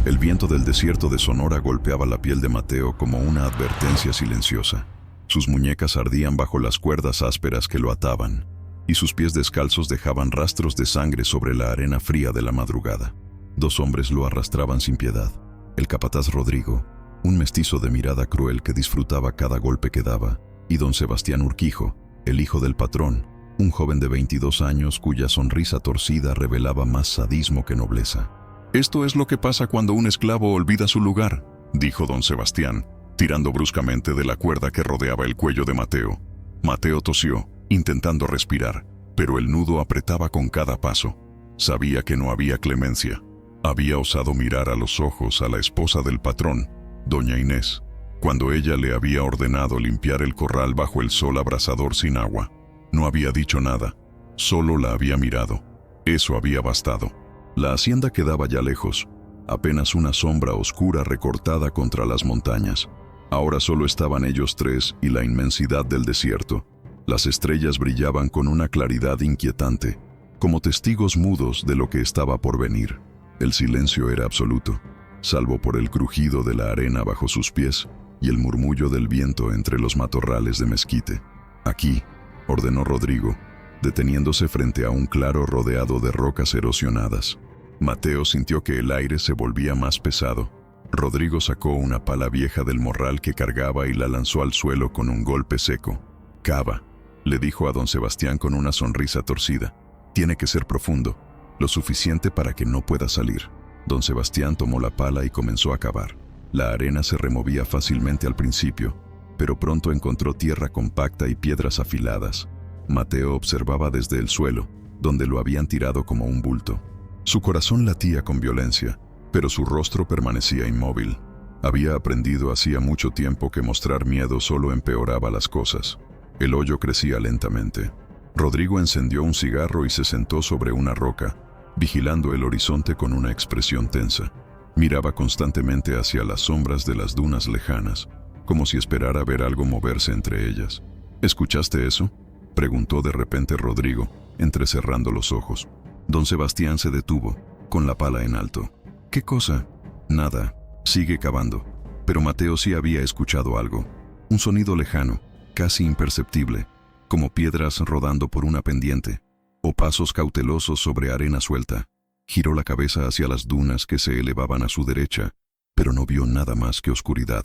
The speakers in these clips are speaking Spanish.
El viento del desierto de Sonora golpeaba la piel de Mateo como una advertencia silenciosa. Sus muñecas ardían bajo las cuerdas ásperas que lo ataban, y sus pies descalzos dejaban rastros de sangre sobre la arena fría de la madrugada. Dos hombres lo arrastraban sin piedad. El capataz Rodrigo, un mestizo de mirada cruel que disfrutaba cada golpe que daba, y don Sebastián Urquijo, el hijo del patrón, un joven de 22 años cuya sonrisa torcida revelaba más sadismo que nobleza. «Esto es lo que pasa cuando un esclavo olvida su lugar», dijo don Sebastián, tirando bruscamente de la cuerda que rodeaba el cuello de Mateo. Mateo tosió, intentando respirar, pero el nudo apretaba con cada paso. Sabía que no había clemencia. Había osado mirar a los ojos a la esposa del patrón, doña Inés, cuando ella le había ordenado limpiar el corral bajo el sol abrasador sin agua. No había dicho nada, solo la había mirado. Eso había bastado. La hacienda quedaba ya lejos, apenas una sombra oscura recortada contra las montañas. Ahora solo estaban ellos tres y la inmensidad del desierto. Las estrellas brillaban con una claridad inquietante, como testigos mudos de lo que estaba por venir. El silencio era absoluto, salvo por el crujido de la arena bajo sus pies y el murmullo del viento entre los matorrales de mezquite. «Aquí», ordenó Rodrigo, deteniéndose frente a un claro rodeado de rocas erosionadas. Mateo sintió que el aire se volvía más pesado. Rodrigo sacó una pala vieja del morral que cargaba y la lanzó al suelo con un golpe seco. «Cava», le dijo a don Sebastián con una sonrisa torcida. «Tiene que ser profundo, lo suficiente para que no pueda salir». Don Sebastián tomó la pala y comenzó a cavar. La arena se removía fácilmente al principio, pero pronto encontró tierra compacta y piedras afiladas. Mateo observaba desde el suelo, donde lo habían tirado como un bulto. Su corazón latía con violencia, pero su rostro permanecía inmóvil. Había aprendido hacía mucho tiempo que mostrar miedo solo empeoraba las cosas. El hoyo crecía lentamente. Rodrigo encendió un cigarro y se sentó sobre una roca, vigilando el horizonte con una expresión tensa. Miraba constantemente hacia las sombras de las dunas lejanas, como si esperara ver algo moverse entre ellas. «¿Escuchaste eso?», preguntó de repente Rodrigo, entrecerrando los ojos. Don Sebastián se detuvo, con la pala en alto. «¿Qué cosa?». «Nada, sigue cavando». Pero Mateo sí había escuchado algo. Un sonido lejano, casi imperceptible, como piedras rodando por una pendiente, o pasos cautelosos sobre arena suelta. Giró la cabeza hacia las dunas que se elevaban a su derecha, pero no vio nada más que oscuridad.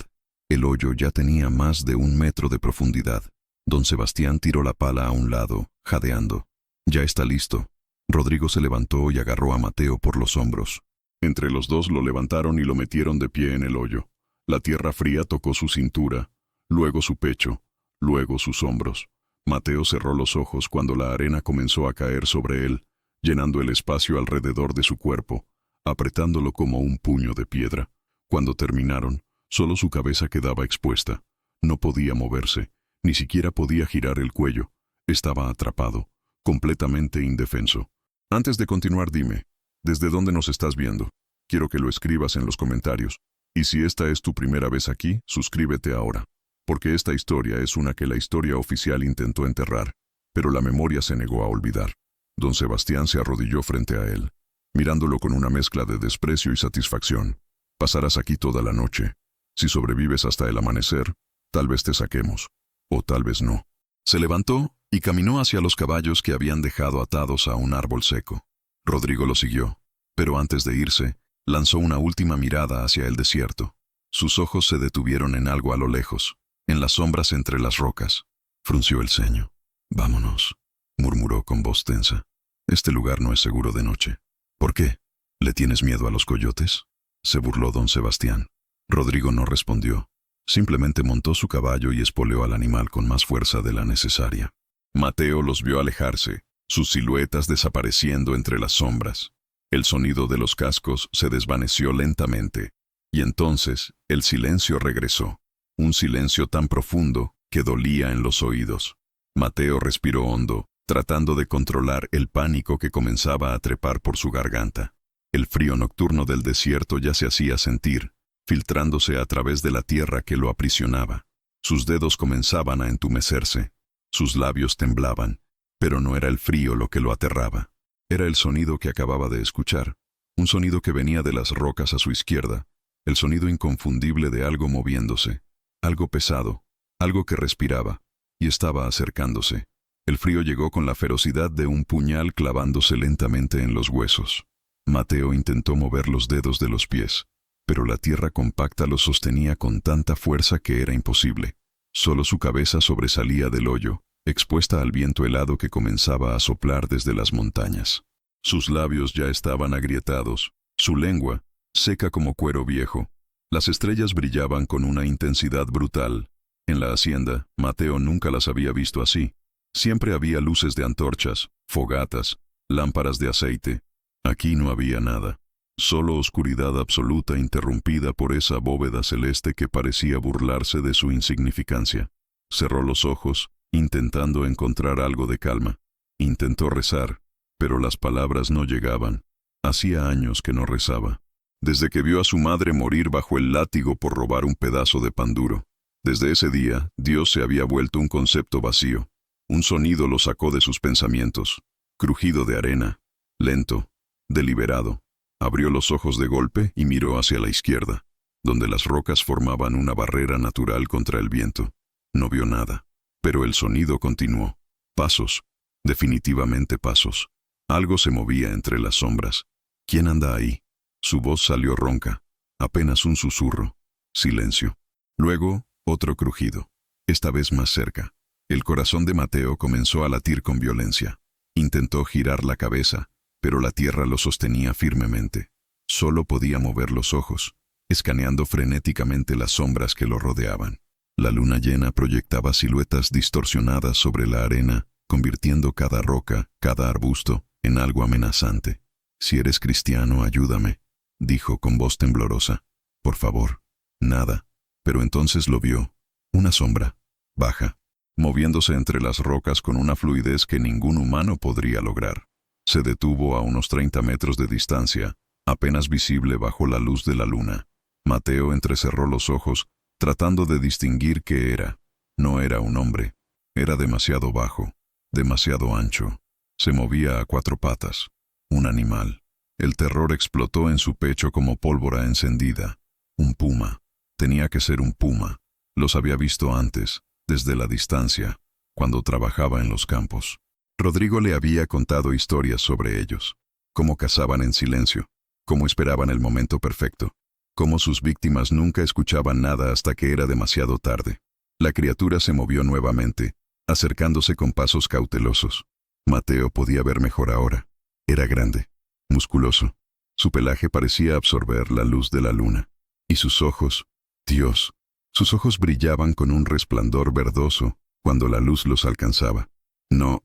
El hoyo ya tenía más de 1 metro de profundidad. Don Sebastián tiró la pala a un lado, jadeando. «Ya está listo». Rodrigo se levantó y agarró a Mateo por los hombros. Entre los dos lo levantaron y lo metieron de pie en el hoyo. La tierra fría tocó su cintura, luego su pecho, luego sus hombros. Mateo cerró los ojos cuando la arena comenzó a caer sobre él, llenando el espacio alrededor de su cuerpo, apretándolo como un puño de piedra. Cuando terminaron, solo su cabeza quedaba expuesta. No podía moverse, ni siquiera podía girar el cuello. Estaba atrapado, completamente indefenso. Antes de continuar, dime, ¿desde dónde nos estás viendo? Quiero que lo escribas en los comentarios. Y si esta es tu primera vez aquí, suscríbete ahora. Porque esta historia es una que la historia oficial intentó enterrar, pero la memoria se negó a olvidar. Don Sebastián se arrodilló frente a él, mirándolo con una mezcla de desprecio y satisfacción. «Pasarás aquí toda la noche. Si sobrevives hasta el amanecer, tal vez te saquemos, o tal vez no». Se levantó y caminó hacia los caballos que habían dejado atados a un árbol seco. Rodrigo lo siguió, pero antes de irse, lanzó una última mirada hacia el desierto. Sus ojos se detuvieron en algo a lo lejos, en las sombras entre las rocas. Frunció el ceño. «Vámonos», murmuró con voz tensa. «Este lugar no es seguro de noche». «¿Por qué? ¿Le tienes miedo a los coyotes?», se burló don Sebastián. Rodrigo no respondió. Simplemente montó su caballo y espoleó al animal con más fuerza de la necesaria. Mateo los vio alejarse, sus siluetas desapareciendo entre las sombras. El sonido de los cascos se desvaneció lentamente, y entonces el silencio regresó. Un silencio tan profundo que dolía en los oídos. Mateo respiró hondo, tratando de controlar el pánico que comenzaba a trepar por su garganta. El frío nocturno del desierto ya se hacía sentir, filtrándose a través de la tierra que lo aprisionaba. Sus dedos comenzaban a entumecerse, sus labios temblaban, pero no era el frío lo que lo aterraba. Era el sonido que acababa de escuchar, Un sonido que venía de las rocas a su izquierda, el sonido inconfundible de algo moviéndose, algo pesado, algo que respiraba, y estaba acercándose. El frío llegó con la ferocidad de un puñal clavándose lentamente en los huesos. Mateo intentó mover los dedos de los pies, pero la tierra compacta lo sostenía con tanta fuerza que era imposible. Solo su cabeza sobresalía del hoyo, expuesta al viento helado que comenzaba a soplar desde las montañas. Sus labios ya estaban agrietados, su lengua, seca como cuero viejo. Las estrellas brillaban con una intensidad brutal. En la hacienda, Mateo nunca las había visto así. Siempre había luces de antorchas, fogatas, lámparas de aceite. Aquí no había nada. Solo oscuridad absoluta interrumpida por esa bóveda celeste que parecía burlarse de su insignificancia. Cerró los ojos, intentando encontrar algo de calma. Intentó rezar, pero las palabras no llegaban. Hacía años que no rezaba. Desde que vio a su madre morir bajo el látigo por robar un pedazo de pan duro. Desde ese día, Dios se había vuelto un concepto vacío. Un sonido lo sacó de sus pensamientos. Crujido de arena, lento, deliberado. Abrió los ojos de golpe y miró hacia la izquierda, donde las rocas formaban una barrera natural contra el viento. No vio nada, pero el sonido continuó. Pasos, definitivamente pasos. Algo se movía entre las sombras. ¿Quién anda ahí? Su voz salió ronca, apenas un susurro. Silencio. Luego, otro crujido, esta vez más cerca. El corazón de Mateo comenzó a latir con violencia. Intentó girar la cabeza, pero la tierra lo sostenía firmemente. Solo podía mover los ojos, escaneando frenéticamente las sombras que lo rodeaban. La luna llena proyectaba siluetas distorsionadas sobre la arena, convirtiendo cada roca, cada arbusto, en algo amenazante. «Si eres cristiano, ayúdame», dijo con voz temblorosa. «Por favor». Nada. Pero entonces lo vio. Una sombra, baja, moviéndose entre las rocas con una fluidez que ningún humano podría lograr. Se detuvo a unos 30 metros de distancia, apenas visible bajo la luz de la luna. Mateo entrecerró los ojos, tratando de distinguir qué era. No era un hombre. Era demasiado bajo, demasiado ancho. Se movía a 4 patas. Un animal. El terror explotó en su pecho como pólvora encendida. Un puma. Tenía que ser un puma. Los había visto antes, desde la distancia, cuando trabajaba en los campos. Rodrigo le había contado historias sobre ellos. Cómo cazaban en silencio, cómo esperaban el momento perfecto, cómo sus víctimas nunca escuchaban nada hasta que era demasiado tarde. La criatura se movió nuevamente, acercándose con pasos cautelosos. Mateo podía ver mejor ahora. Era grande, musculoso. Su pelaje parecía absorber la luz de la luna. Y sus ojos, Dios, sus ojos brillaban con un resplandor verdoso cuando la luz los alcanzaba. No,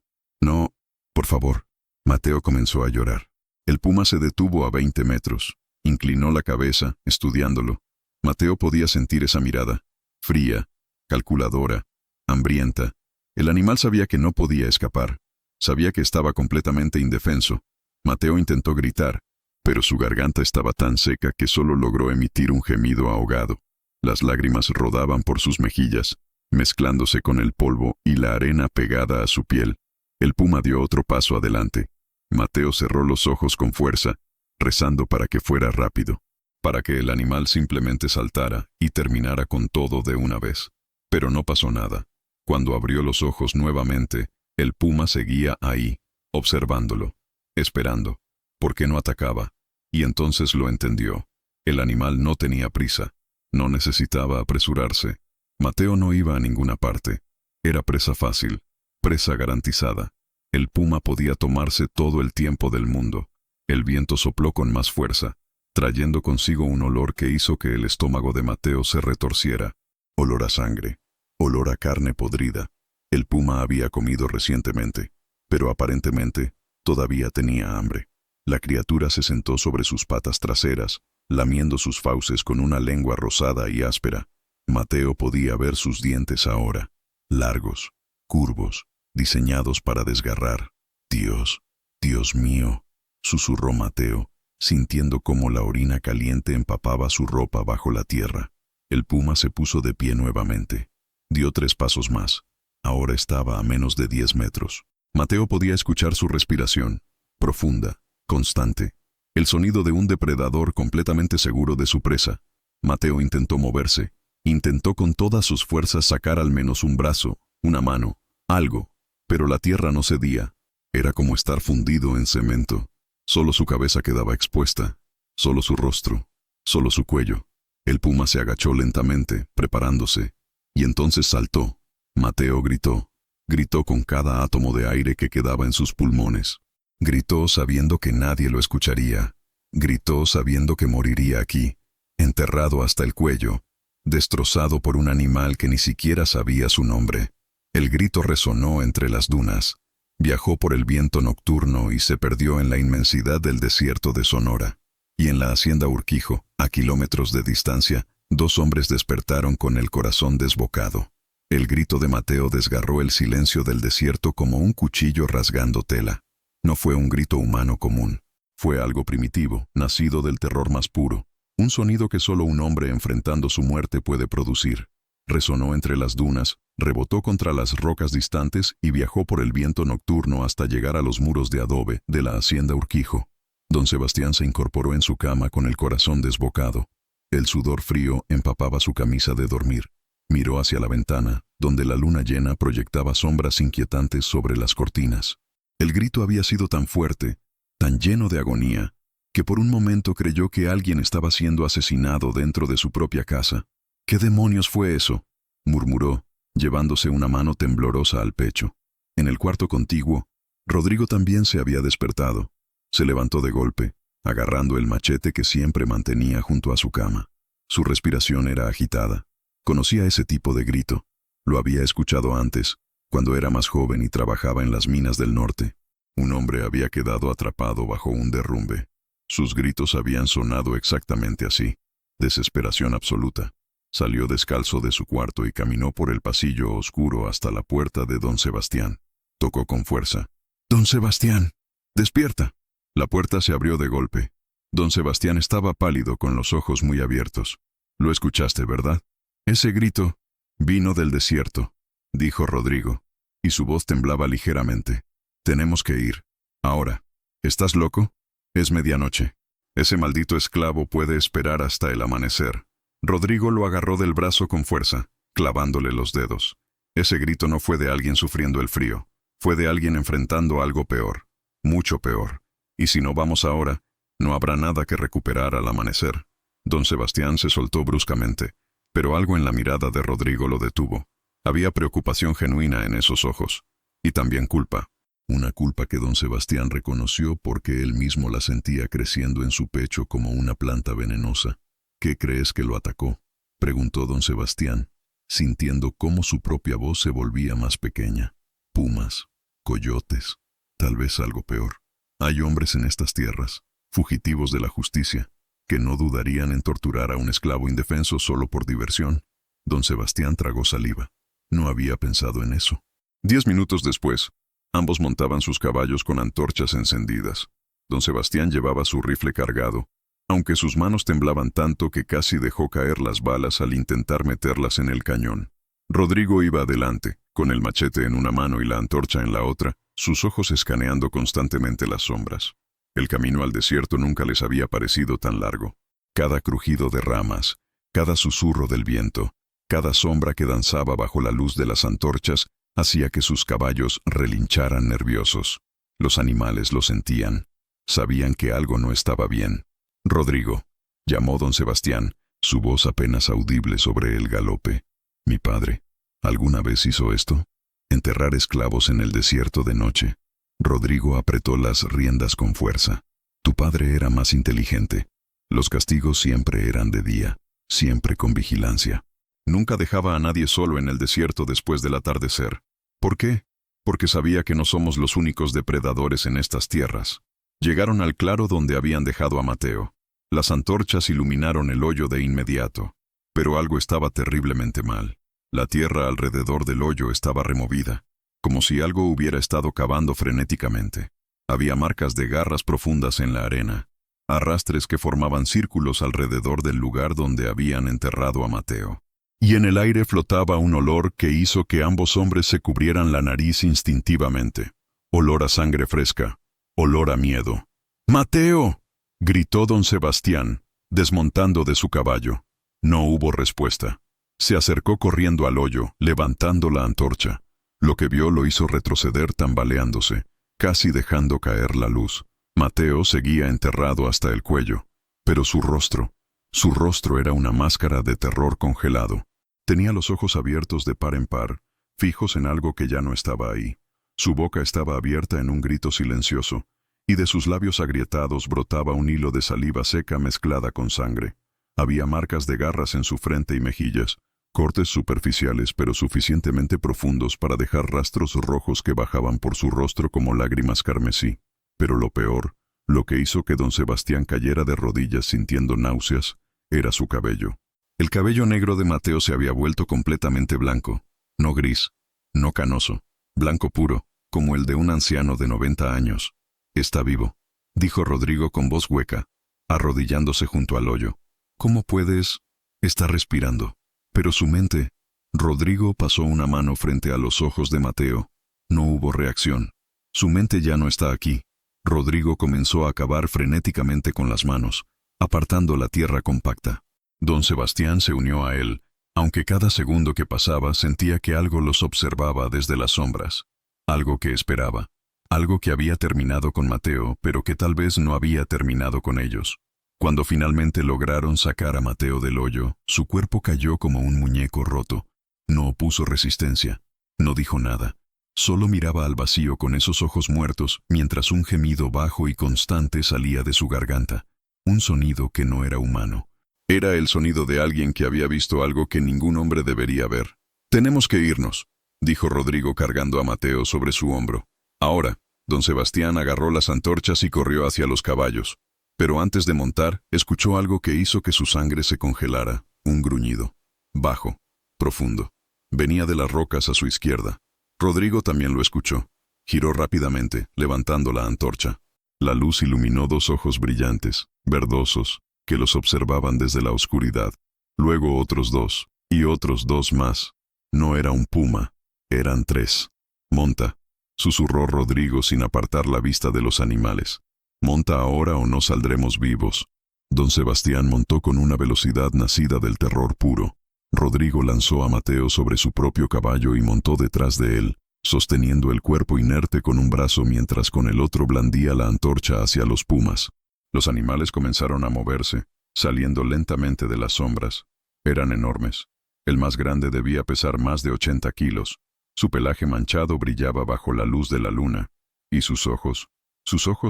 por favor. Mateo comenzó a llorar. El puma se detuvo a 20 metros. Inclinó la cabeza, estudiándolo. Mateo podía sentir esa mirada, fría, calculadora, hambrienta. El animal sabía que no podía escapar. Sabía que estaba completamente indefenso. Mateo intentó gritar, pero su garganta estaba tan seca que solo logró emitir un gemido ahogado. Las lágrimas rodaban por sus mejillas, mezclándose con el polvo y la arena pegada a su piel. El puma dio otro paso adelante. Mateo cerró los ojos con fuerza, rezando para que fuera rápido, para que el animal simplemente saltara y terminara con todo de una vez. Pero no pasó nada. Cuando abrió los ojos nuevamente, el puma seguía ahí, observándolo, esperando. ¿Por qué no atacaba? Y entonces lo entendió. El animal no tenía prisa. No necesitaba apresurarse. Mateo no iba a ninguna parte. Era presa fácil, presa garantizada. El puma podía tomarse todo el tiempo del mundo. El viento sopló con más fuerza, trayendo consigo un olor que hizo que el estómago de Mateo se retorciera. Olor a sangre, olor a carne podrida. El puma había comido recientemente, pero aparentemente todavía tenía hambre. La criatura se sentó sobre sus patas traseras, lamiendo sus fauces con una lengua rosada y áspera. Mateo podía ver sus dientes ahora, largos, curvos, diseñados para desgarrar. «Dios, Dios mío», susurró Mateo, sintiendo cómo la orina caliente empapaba su ropa bajo la tierra. El puma se puso de pie nuevamente. Dio 3 pasos más. Ahora estaba a menos de 10 metros. Mateo podía escuchar su respiración, profunda, constante. El sonido de un depredador completamente seguro de su presa. Mateo intentó moverse. Intentó con todas sus fuerzas sacar al menos un brazo, una mano, algo. Pero la tierra no cedía. Era como estar fundido en cemento. Solo su cabeza quedaba expuesta. Solo su rostro. Solo su cuello. El puma se agachó lentamente, preparándose. Y entonces saltó. Mateo gritó. Gritó con cada átomo de aire que quedaba en sus pulmones. Gritó sabiendo que nadie lo escucharía. Gritó sabiendo que moriría aquí, enterrado hasta el cuello, destrozado por un animal que ni siquiera sabía su nombre. El grito resonó entre las dunas, viajó por el viento nocturno y se perdió en la inmensidad del desierto de Sonora. Y en la hacienda Urquijo, a kilómetros de distancia, 2 hombres despertaron con el corazón desbocado. El grito de Mateo desgarró el silencio del desierto como un cuchillo rasgando tela. No fue un grito humano común. Fue algo primitivo, nacido del terror más puro. Un sonido que solo un hombre enfrentando su muerte puede producir. Resonó entre las dunas, rebotó contra las rocas distantes y viajó por el viento nocturno hasta llegar a los muros de adobe de la hacienda Urquijo. Don Sebastián se incorporó en su cama con el corazón desbocado. El sudor frío empapaba su camisa de dormir. Miró hacia la ventana, donde la luna llena proyectaba sombras inquietantes sobre las cortinas. El grito había sido tan fuerte, tan lleno de agonía, que por un momento creyó que alguien estaba siendo asesinado dentro de su propia casa. ¿Qué demonios fue eso?, murmuró, llevándose una mano temblorosa al pecho. En el cuarto contiguo, Rodrigo también se había despertado. Se levantó de golpe, agarrando el machete que siempre mantenía junto a su cama. Su respiración era agitada. Conocía ese tipo de grito. Lo había escuchado antes, cuando era más joven y trabajaba en las minas del norte. Un hombre había quedado atrapado bajo un derrumbe. Sus gritos habían sonado exactamente así. Desesperación absoluta. Salió descalzo de su cuarto y caminó por el pasillo oscuro hasta la puerta de don Sebastián. Tocó con fuerza. «¡Don Sebastián! ¡Despierta!». La puerta se abrió de golpe. Don Sebastián estaba pálido con los ojos muy abiertos. «Lo escuchaste, ¿verdad? Ese grito vino del desierto», dijo Rodrigo, y su voz temblaba ligeramente. «Tenemos que ir. Ahora. ¿Estás loco? Es medianoche. Ese maldito esclavo puede esperar hasta el amanecer». Rodrigo lo agarró del brazo con fuerza, clavándole los dedos. Ese grito no fue de alguien sufriendo el frío. Fue de alguien enfrentando algo peor. Mucho peor. Y si no vamos ahora, no habrá nada que recuperar al amanecer. Don Sebastián se soltó bruscamente, pero algo en la mirada de Rodrigo lo detuvo. Había preocupación genuina en esos ojos. Y también culpa. Una culpa que don Sebastián reconoció porque él mismo la sentía creciendo en su pecho como una planta venenosa. «¿Qué crees que lo atacó?», preguntó don Sebastián, sintiendo cómo su propia voz se volvía más pequeña. «Pumas, coyotes, tal vez algo peor. Hay hombres en estas tierras, fugitivos de la justicia, que no dudarían en torturar a un esclavo indefenso solo por diversión». Don Sebastián tragó saliva. No había pensado en eso. 10 minutos después, ambos montaban sus caballos con antorchas encendidas. Don Sebastián llevaba su rifle cargado, aunque sus manos temblaban tanto que casi dejó caer las balas al intentar meterlas en el cañón. Rodrigo iba adelante, con el machete en una mano y la antorcha en la otra, sus ojos escaneando constantemente las sombras. El camino al desierto nunca les había parecido tan largo. Cada crujido de ramas, cada susurro del viento, cada sombra que danzaba bajo la luz de las antorchas hacía que sus caballos relincharan nerviosos. Los animales lo sentían. Sabían que algo no estaba bien. «Rodrigo», llamó don Sebastián, su voz apenas audible sobre el galope. «Mi padre, ¿alguna vez hizo esto? Enterrar esclavos en el desierto de noche». Rodrigo apretó las riendas con fuerza. «Tu padre era más inteligente. Los castigos siempre eran de día, siempre con vigilancia. Nunca dejaba a nadie solo en el desierto después del atardecer. ¿Por qué? Porque sabía que no somos los únicos depredadores en estas tierras». Llegaron al claro donde habían dejado a Mateo. Las antorchas iluminaron el hoyo de inmediato, pero algo estaba terriblemente mal. La tierra alrededor del hoyo estaba removida, como si algo hubiera estado cavando frenéticamente. Había marcas de garras profundas en la arena, arrastres que formaban círculos alrededor del lugar donde habían enterrado a Mateo. Y en el aire flotaba un olor que hizo que ambos hombres se cubrieran la nariz instintivamente. Olor a sangre fresca, olor a miedo. «¡Mateo!», Gritó don Sebastián, desmontando de su caballo. No hubo respuesta. Se acercó corriendo al hoyo, levantando la antorcha. Lo que vio lo hizo retroceder tambaleándose, casi dejando caer la luz. Mateo seguía enterrado hasta el cuello, pero su rostro era una máscara de terror congelado. Tenía los ojos abiertos de par en par, fijos en algo que ya no estaba ahí. Su boca estaba abierta en un grito silencioso, y de sus labios agrietados brotaba un hilo de saliva seca mezclada con sangre. Había marcas de garras en su frente y mejillas, cortes superficiales pero suficientemente profundos para dejar rastros rojos que bajaban por su rostro como lágrimas carmesí. Pero lo peor, lo que hizo que don Sebastián cayera de rodillas sintiendo náuseas, era su cabello. El cabello negro de Mateo se había vuelto completamente blanco, no gris, no canoso, blanco puro, como el de un anciano de 90 años. «Está vivo», dijo Rodrigo con voz hueca, arrodillándose junto al hoyo. «¿Cómo puedes...? Está respirando». Pero su mente... Rodrigo pasó una mano frente a los ojos de Mateo. No hubo reacción. Su mente ya no está aquí. Rodrigo comenzó a cavar frenéticamente con las manos, apartando la tierra compacta. Don Sebastián se unió a él, aunque cada segundo que pasaba sentía que algo los observaba desde las sombras. Algo que esperaba. Algo que había terminado con Mateo, pero que tal vez no había terminado con ellos. Cuando finalmente lograron sacar a Mateo del hoyo, su cuerpo cayó como un muñeco roto. No opuso resistencia. No dijo nada. Solo miraba al vacío con esos ojos muertos, mientras un gemido bajo y constante salía de su garganta. Un sonido que no era humano. Era el sonido de alguien que había visto algo que ningún hombre debería ver. «Tenemos que irnos», dijo Rodrigo cargando a Mateo sobre su hombro. Ahora, don Sebastián agarró las antorchas y corrió hacia los caballos. Pero antes de montar, escuchó algo que hizo que su sangre se congelara, un gruñido. Bajo, profundo. Venía de las rocas a su izquierda. Rodrigo también lo escuchó. Giró rápidamente, levantando la antorcha. La luz iluminó dos ojos brillantes, verdosos, que los observaban desde la oscuridad. Luego otros dos, y otros dos más. No era un puma, eran tres. «Monta», susurró Rodrigo sin apartar la vista de los animales. «Monta ahora o no saldremos vivos». Don Sebastián montó con una velocidad nacida del terror puro. Rodrigo lanzó a Mateo sobre su propio caballo y montó detrás de él, sosteniendo el cuerpo inerte con un brazo mientras con el otro blandía la antorcha hacia los pumas. Los animales comenzaron a moverse, saliendo lentamente de las sombras. Eran enormes. El más grande debía pesar más de 80 kilos. Su pelaje manchado brillaba bajo la luz de la luna. Y sus ojos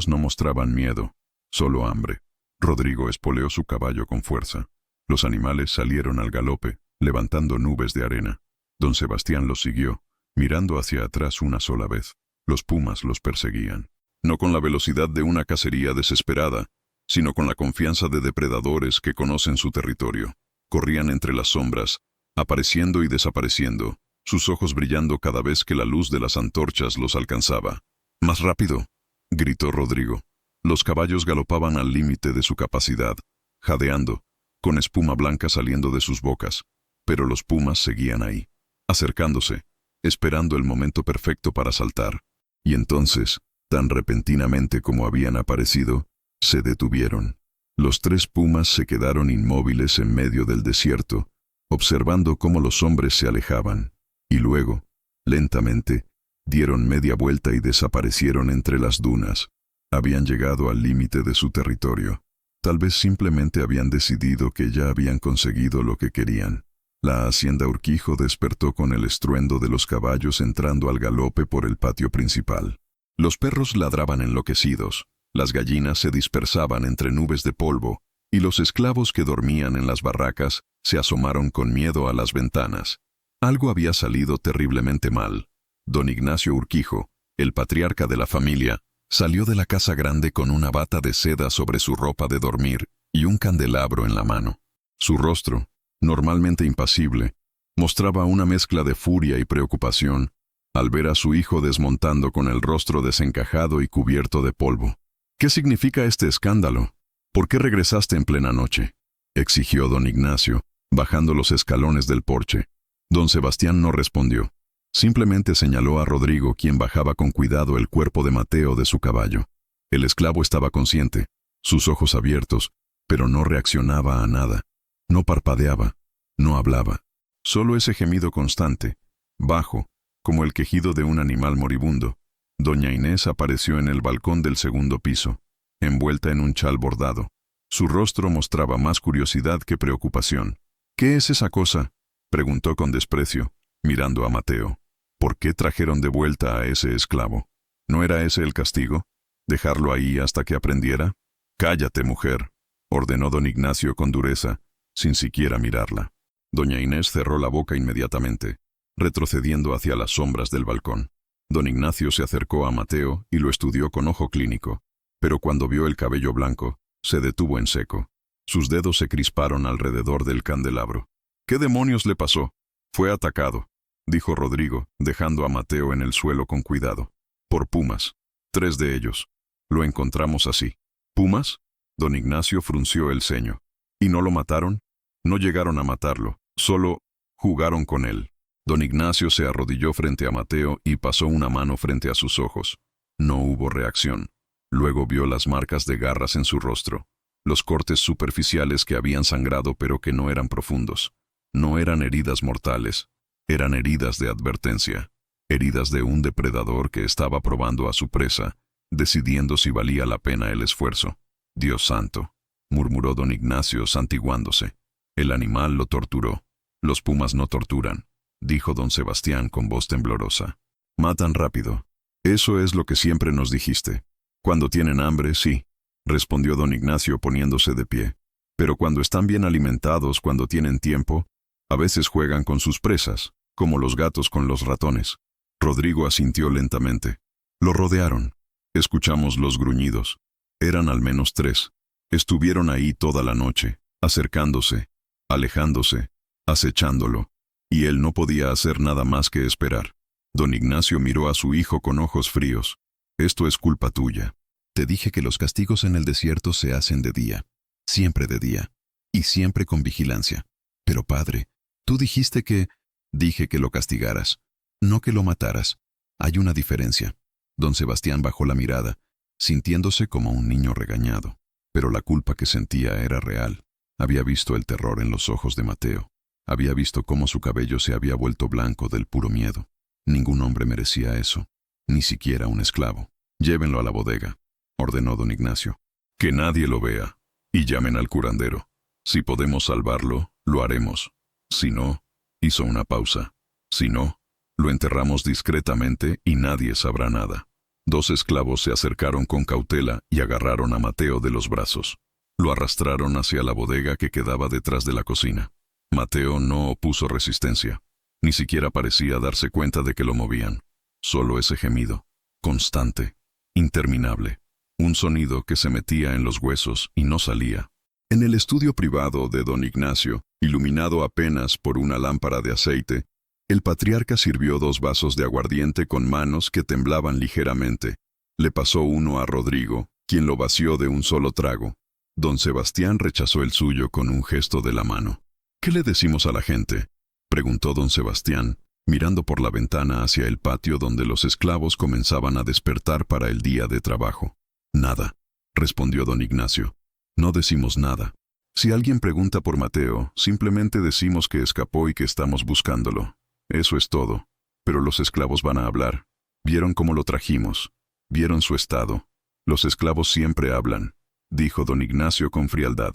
no mostraban miedo, solo hambre. Rodrigo espoleó su caballo con fuerza. Los animales salieron al galope, levantando nubes de arena. Don Sebastián los siguió, mirando hacia atrás una sola vez. Los pumas los perseguían. No con la velocidad de una cacería desesperada, sino con la confianza de depredadores que conocen su territorio. Corrían entre las sombras, apareciendo y desapareciendo, sus ojos brillando cada vez que la luz de las antorchas los alcanzaba. «¡Más rápido!», gritó Rodrigo. Los caballos galopaban al límite de su capacidad, jadeando, con espuma blanca saliendo de sus bocas. Pero los pumas seguían ahí, acercándose, esperando el momento perfecto para saltar. Y entonces, tan repentinamente como habían aparecido, se detuvieron. Los tres pumas se quedaron inmóviles en medio del desierto, observando cómo los hombres se alejaban, y luego, lentamente, dieron media vuelta y desaparecieron entre las dunas. Habían llegado al límite de su territorio. Tal vez simplemente habían decidido que ya habían conseguido lo que querían. La hacienda Urquijo despertó con el estruendo de los caballos entrando al galope por el patio principal. Los perros ladraban enloquecidos, las gallinas se dispersaban entre nubes de polvo, y los esclavos que dormían en las barracas se asomaron con miedo a las ventanas. Algo había salido terriblemente mal. Don Ignacio Urquijo, el patriarca de la familia, salió de la casa grande con una bata de seda sobre su ropa de dormir y un candelabro en la mano. Su rostro, normalmente impasible, mostraba una mezcla de furia y preocupación al ver a su hijo desmontando con el rostro desencajado y cubierto de polvo. «¿Qué significa este escándalo? ¿Por qué regresaste en plena noche?», exigió don Ignacio, bajando los escalones del porche. Don Sebastián no respondió. Simplemente señaló a Rodrigo, quien bajaba con cuidado el cuerpo de Mateo de su caballo. El esclavo estaba consciente. sus ojos abiertos, pero no reaccionaba a nada. No parpadeaba, no hablaba. Solo ese gemido constante, bajo, como el quejido de un animal moribundo. Doña Inés apareció en el balcón del segundo piso, envuelta en un chal bordado. Su rostro mostraba más curiosidad que preocupación. «¿Qué es esa cosa?», preguntó con desprecio, mirando a Mateo. «¿Por qué trajeron de vuelta a ese esclavo? ¿No era ese el castigo? ¿Dejarlo ahí hasta que aprendiera?». «Cállate, mujer», ordenó don Ignacio con dureza, sin siquiera mirarla. Doña Inés cerró la boca inmediatamente, retrocediendo hacia las sombras del balcón. Don Ignacio se acercó a Mateo y lo estudió con ojo clínico, pero cuando vio el cabello blanco, se detuvo en seco. Sus dedos se crisparon alrededor del candelabro. «¿Qué demonios le pasó?». «Fue atacado», dijo Rodrigo, dejando a Mateo en el suelo con cuidado. «Por pumas. 3 de ellos. Lo encontramos así». «¿Pumas?». Don Ignacio frunció el ceño. «¿Y no lo mataron?». «No llegaron a matarlo, solo jugaron con él». Don Ignacio se arrodilló frente a Mateo y pasó una mano frente a sus ojos. No hubo reacción. Luego vio las marcas de garras en su rostro, los cortes superficiales que habían sangrado pero que no eran profundos. No eran heridas mortales, eran heridas de advertencia, heridas de un depredador que estaba probando a su presa, decidiendo si valía la pena el esfuerzo. «Dios santo», murmuró don Ignacio santiguándose. «El animal lo torturó. Los pumas no torturan», dijo don Sebastián con voz temblorosa. «Matan rápido. Eso es lo que siempre nos dijiste. Cuando tienen hambre, sí», respondió don Ignacio poniéndose de pie. «Pero cuando están bien alimentados, cuando tienen tiempo, a veces juegan con sus presas, como los gatos con los ratones». Rodrigo asintió lentamente. Lo rodearon. Escuchamos los gruñidos. Eran al menos 3. Estuvieron ahí toda la noche, acercándose, alejándose, acechándolo, y él no podía hacer nada más que esperar. Don Ignacio miró a su hijo con ojos fríos. «Esto es culpa tuya. Te dije que los castigos en el desierto se hacen de día, siempre de día, y siempre con vigilancia. Pero padre, tú dijiste que... Dije que lo castigaras, no que lo mataras. Hay una diferencia». Don Sebastián bajó la mirada, sintiéndose como un niño regañado. Pero la culpa que sentía era real. Había visto el terror en los ojos de Mateo. Había visto cómo su cabello se había vuelto blanco del puro miedo. Ningún hombre merecía eso, ni siquiera un esclavo. «Llévenlo a la bodega», ordenó don Ignacio. «Que nadie lo vea, y llamen al curandero. Si podemos salvarlo, lo haremos. Si no», hizo una pausa, «si no, lo enterramos discretamente y nadie sabrá nada». 2 esclavos se acercaron con cautela y agarraron a Mateo de los brazos. Lo arrastraron hacia la bodega que quedaba detrás de la cocina. Mateo no opuso resistencia. Ni siquiera parecía darse cuenta de que lo movían. Solo ese gemido, constante, interminable. Un sonido que se metía en los huesos y no salía. En el estudio privado de don Ignacio, iluminado apenas por una lámpara de aceite, el patriarca sirvió 2 vasos de aguardiente con manos que temblaban ligeramente. Le pasó uno a Rodrigo, quien lo vació de un solo trago. Don Sebastián rechazó el suyo con un gesto de la mano. «¿Qué le decimos a la gente?», preguntó don Sebastián, mirando por la ventana hacia el patio donde los esclavos comenzaban a despertar para el día de trabajo. «Nada», respondió don Ignacio. «No decimos nada. Si alguien pregunta por Mateo, simplemente decimos que escapó y que estamos buscándolo. Eso es todo. Pero los esclavos van a hablar. Vieron cómo lo trajimos. Vieron su estado. Los esclavos siempre hablan», dijo don Ignacio con frialdad.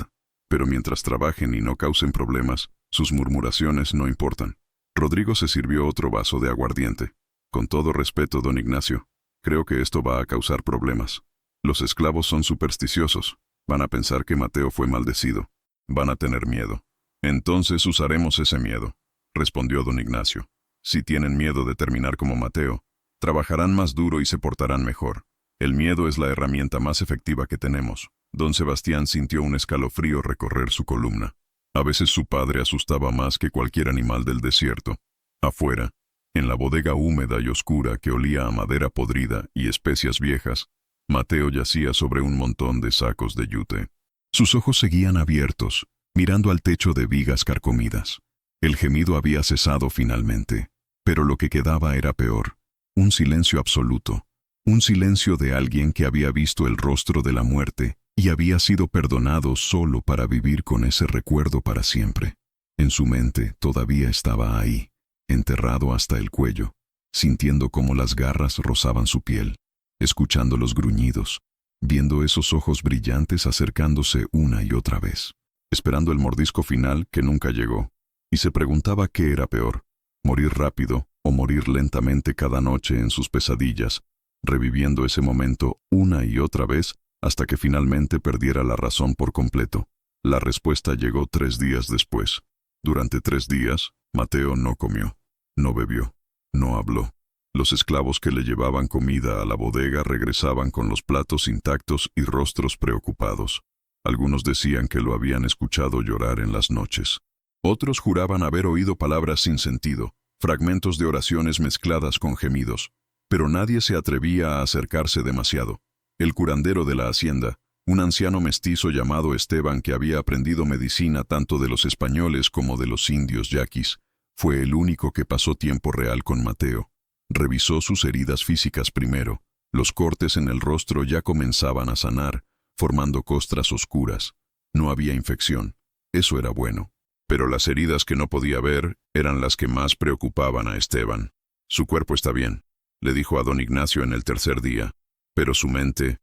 «Pero mientras trabajen y no causen problemas, sus murmuraciones no importan». Rodrigo se sirvió otro vaso de aguardiente. «Con todo respeto, don Ignacio, creo que esto va a causar problemas. Los esclavos son supersticiosos. Van a pensar que Mateo fue maldecido. Van a tener miedo. Entonces usaremos ese miedo», respondió don Ignacio. «Si tienen miedo de terminar como Mateo, trabajarán más duro y se portarán mejor. El miedo es la herramienta más efectiva que tenemos». Don Sebastián sintió un escalofrío recorrer su columna. A veces su padre asustaba más que cualquier animal del desierto. Afuera, en la bodega húmeda y oscura que olía a madera podrida y especias viejas, Mateo yacía sobre un montón de sacos de yute. Sus ojos seguían abiertos, mirando al techo de vigas carcomidas. El gemido había cesado finalmente, pero lo que quedaba era peor. Un silencio absoluto. Un silencio de alguien que había visto el rostro de la muerte y había sido perdonado solo para vivir con ese recuerdo para siempre. En su mente todavía estaba ahí, enterrado hasta el cuello, sintiendo cómo las garras rozaban su piel, escuchando los gruñidos, viendo esos ojos brillantes acercándose una y otra vez, esperando el mordisco final que nunca llegó, y se preguntaba qué era peor, morir rápido o morir lentamente cada noche en sus pesadillas, reviviendo ese momento una y otra vez hasta que finalmente perdiera la razón por completo. La respuesta llegó 3 días después. Durante 3 días, Mateo no comió, no bebió, no habló. Los esclavos que le llevaban comida a la bodega regresaban con los platos intactos y rostros preocupados. Algunos decían que lo habían escuchado llorar en las noches. Otros juraban haber oído palabras sin sentido, fragmentos de oraciones mezcladas con gemidos. Pero nadie se atrevía a acercarse demasiado. El curandero de la hacienda, un anciano mestizo llamado Esteban que había aprendido medicina tanto de los españoles como de los indios yaquis, fue el único que pasó tiempo real con Mateo. Revisó sus heridas físicas primero. Los cortes en el rostro ya comenzaban a sanar, formando costras oscuras. No había infección. Eso era bueno. Pero las heridas que no podía ver eran las que más preocupaban a Esteban. Su cuerpo está bien, le dijo a don Ignacio en el tercer día, pero su mente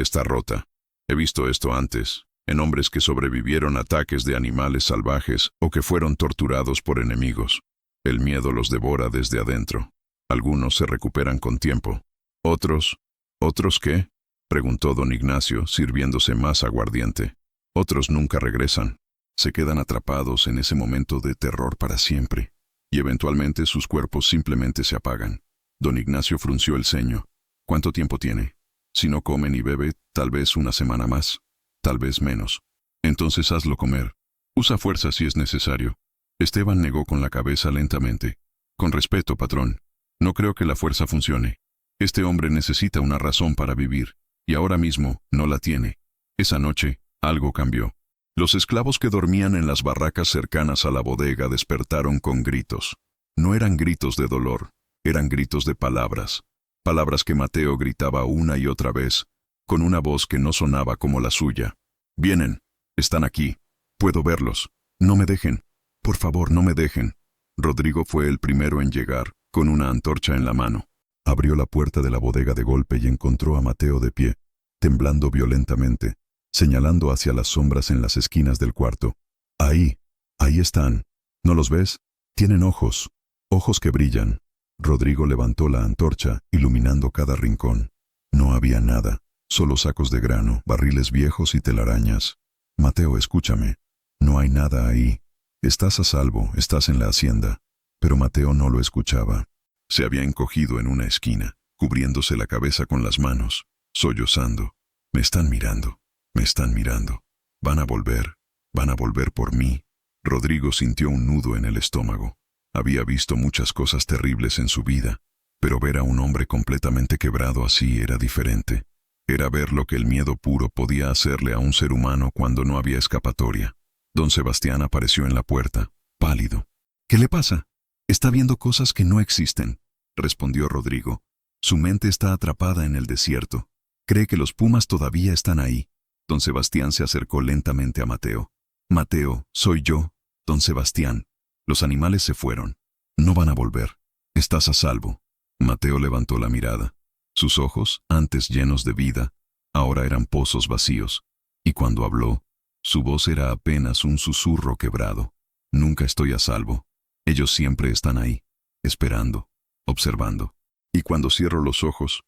está rota. He visto esto antes, en hombres que sobrevivieron a ataques de animales salvajes o que fueron torturados por enemigos. El miedo los devora desde adentro. Algunos se recuperan con tiempo. ¿Otros qué?, preguntó don Ignacio, sirviéndose más aguardiente. Otros nunca regresan. Se quedan atrapados en ese momento de terror para siempre, y eventualmente sus cuerpos simplemente se apagan. Don Ignacio frunció el ceño. ¿Cuánto tiempo tiene? Si no come ni bebe, tal vez una semana más, tal vez menos. Entonces hazlo comer. Usa fuerza si es necesario. Esteban negó con la cabeza lentamente. Con respeto, patrón. No creo que la fuerza funcione. Este hombre necesita una razón para vivir, y ahora mismo no la tiene. Esa noche, algo cambió. Los esclavos que dormían en las barracas cercanas a la bodega despertaron con gritos. No eran gritos de dolor, eran gritos de palabras. Palabras que Mateo gritaba una y otra vez, con una voz que no sonaba como la suya. «Vienen, están aquí, puedo verlos. No me dejen, por favor, no me dejen». Rodrigo fue el primero en llegar, con una antorcha en la mano. Abrió la puerta de la bodega de golpe y encontró a Mateo de pie, temblando violentamente, señalando hacia las sombras en las esquinas del cuarto. «Ahí están. ¿No los ves? Tienen ojos, ojos que brillan». Rodrigo levantó la antorcha, iluminando cada rincón. No había nada, solo sacos de grano, barriles viejos y telarañas. «Mateo, escúchame. No hay nada ahí. Estás a salvo, estás en la hacienda». Pero Mateo no lo escuchaba. Se había encogido en una esquina, cubriéndose la cabeza con las manos, sollozando. «Me están mirando, me están mirando. Van a volver por mí». Rodrigo sintió un nudo en el estómago. Había visto muchas cosas terribles en su vida, pero ver a un hombre completamente quebrado así era diferente. Era ver lo que el miedo puro podía hacerle a un ser humano cuando no había escapatoria. Don Sebastián apareció en la puerta, pálido. «¿Qué le pasa? Está viendo cosas que no existen», respondió Rodrigo. Su mente está atrapada en el desierto. Cree que los pumas todavía están ahí. Don Sebastián se acercó lentamente a Mateo. «Mateo, soy yo, don Sebastián. Los animales se fueron. No van a volver. Estás a salvo». Mateo levantó la mirada. Sus ojos, antes llenos de vida, ahora eran pozos vacíos. Y cuando habló, su voz era apenas un susurro quebrado. «Nunca estoy a salvo. Ellos siempre están ahí, esperando, observando. Y cuando cierro los ojos,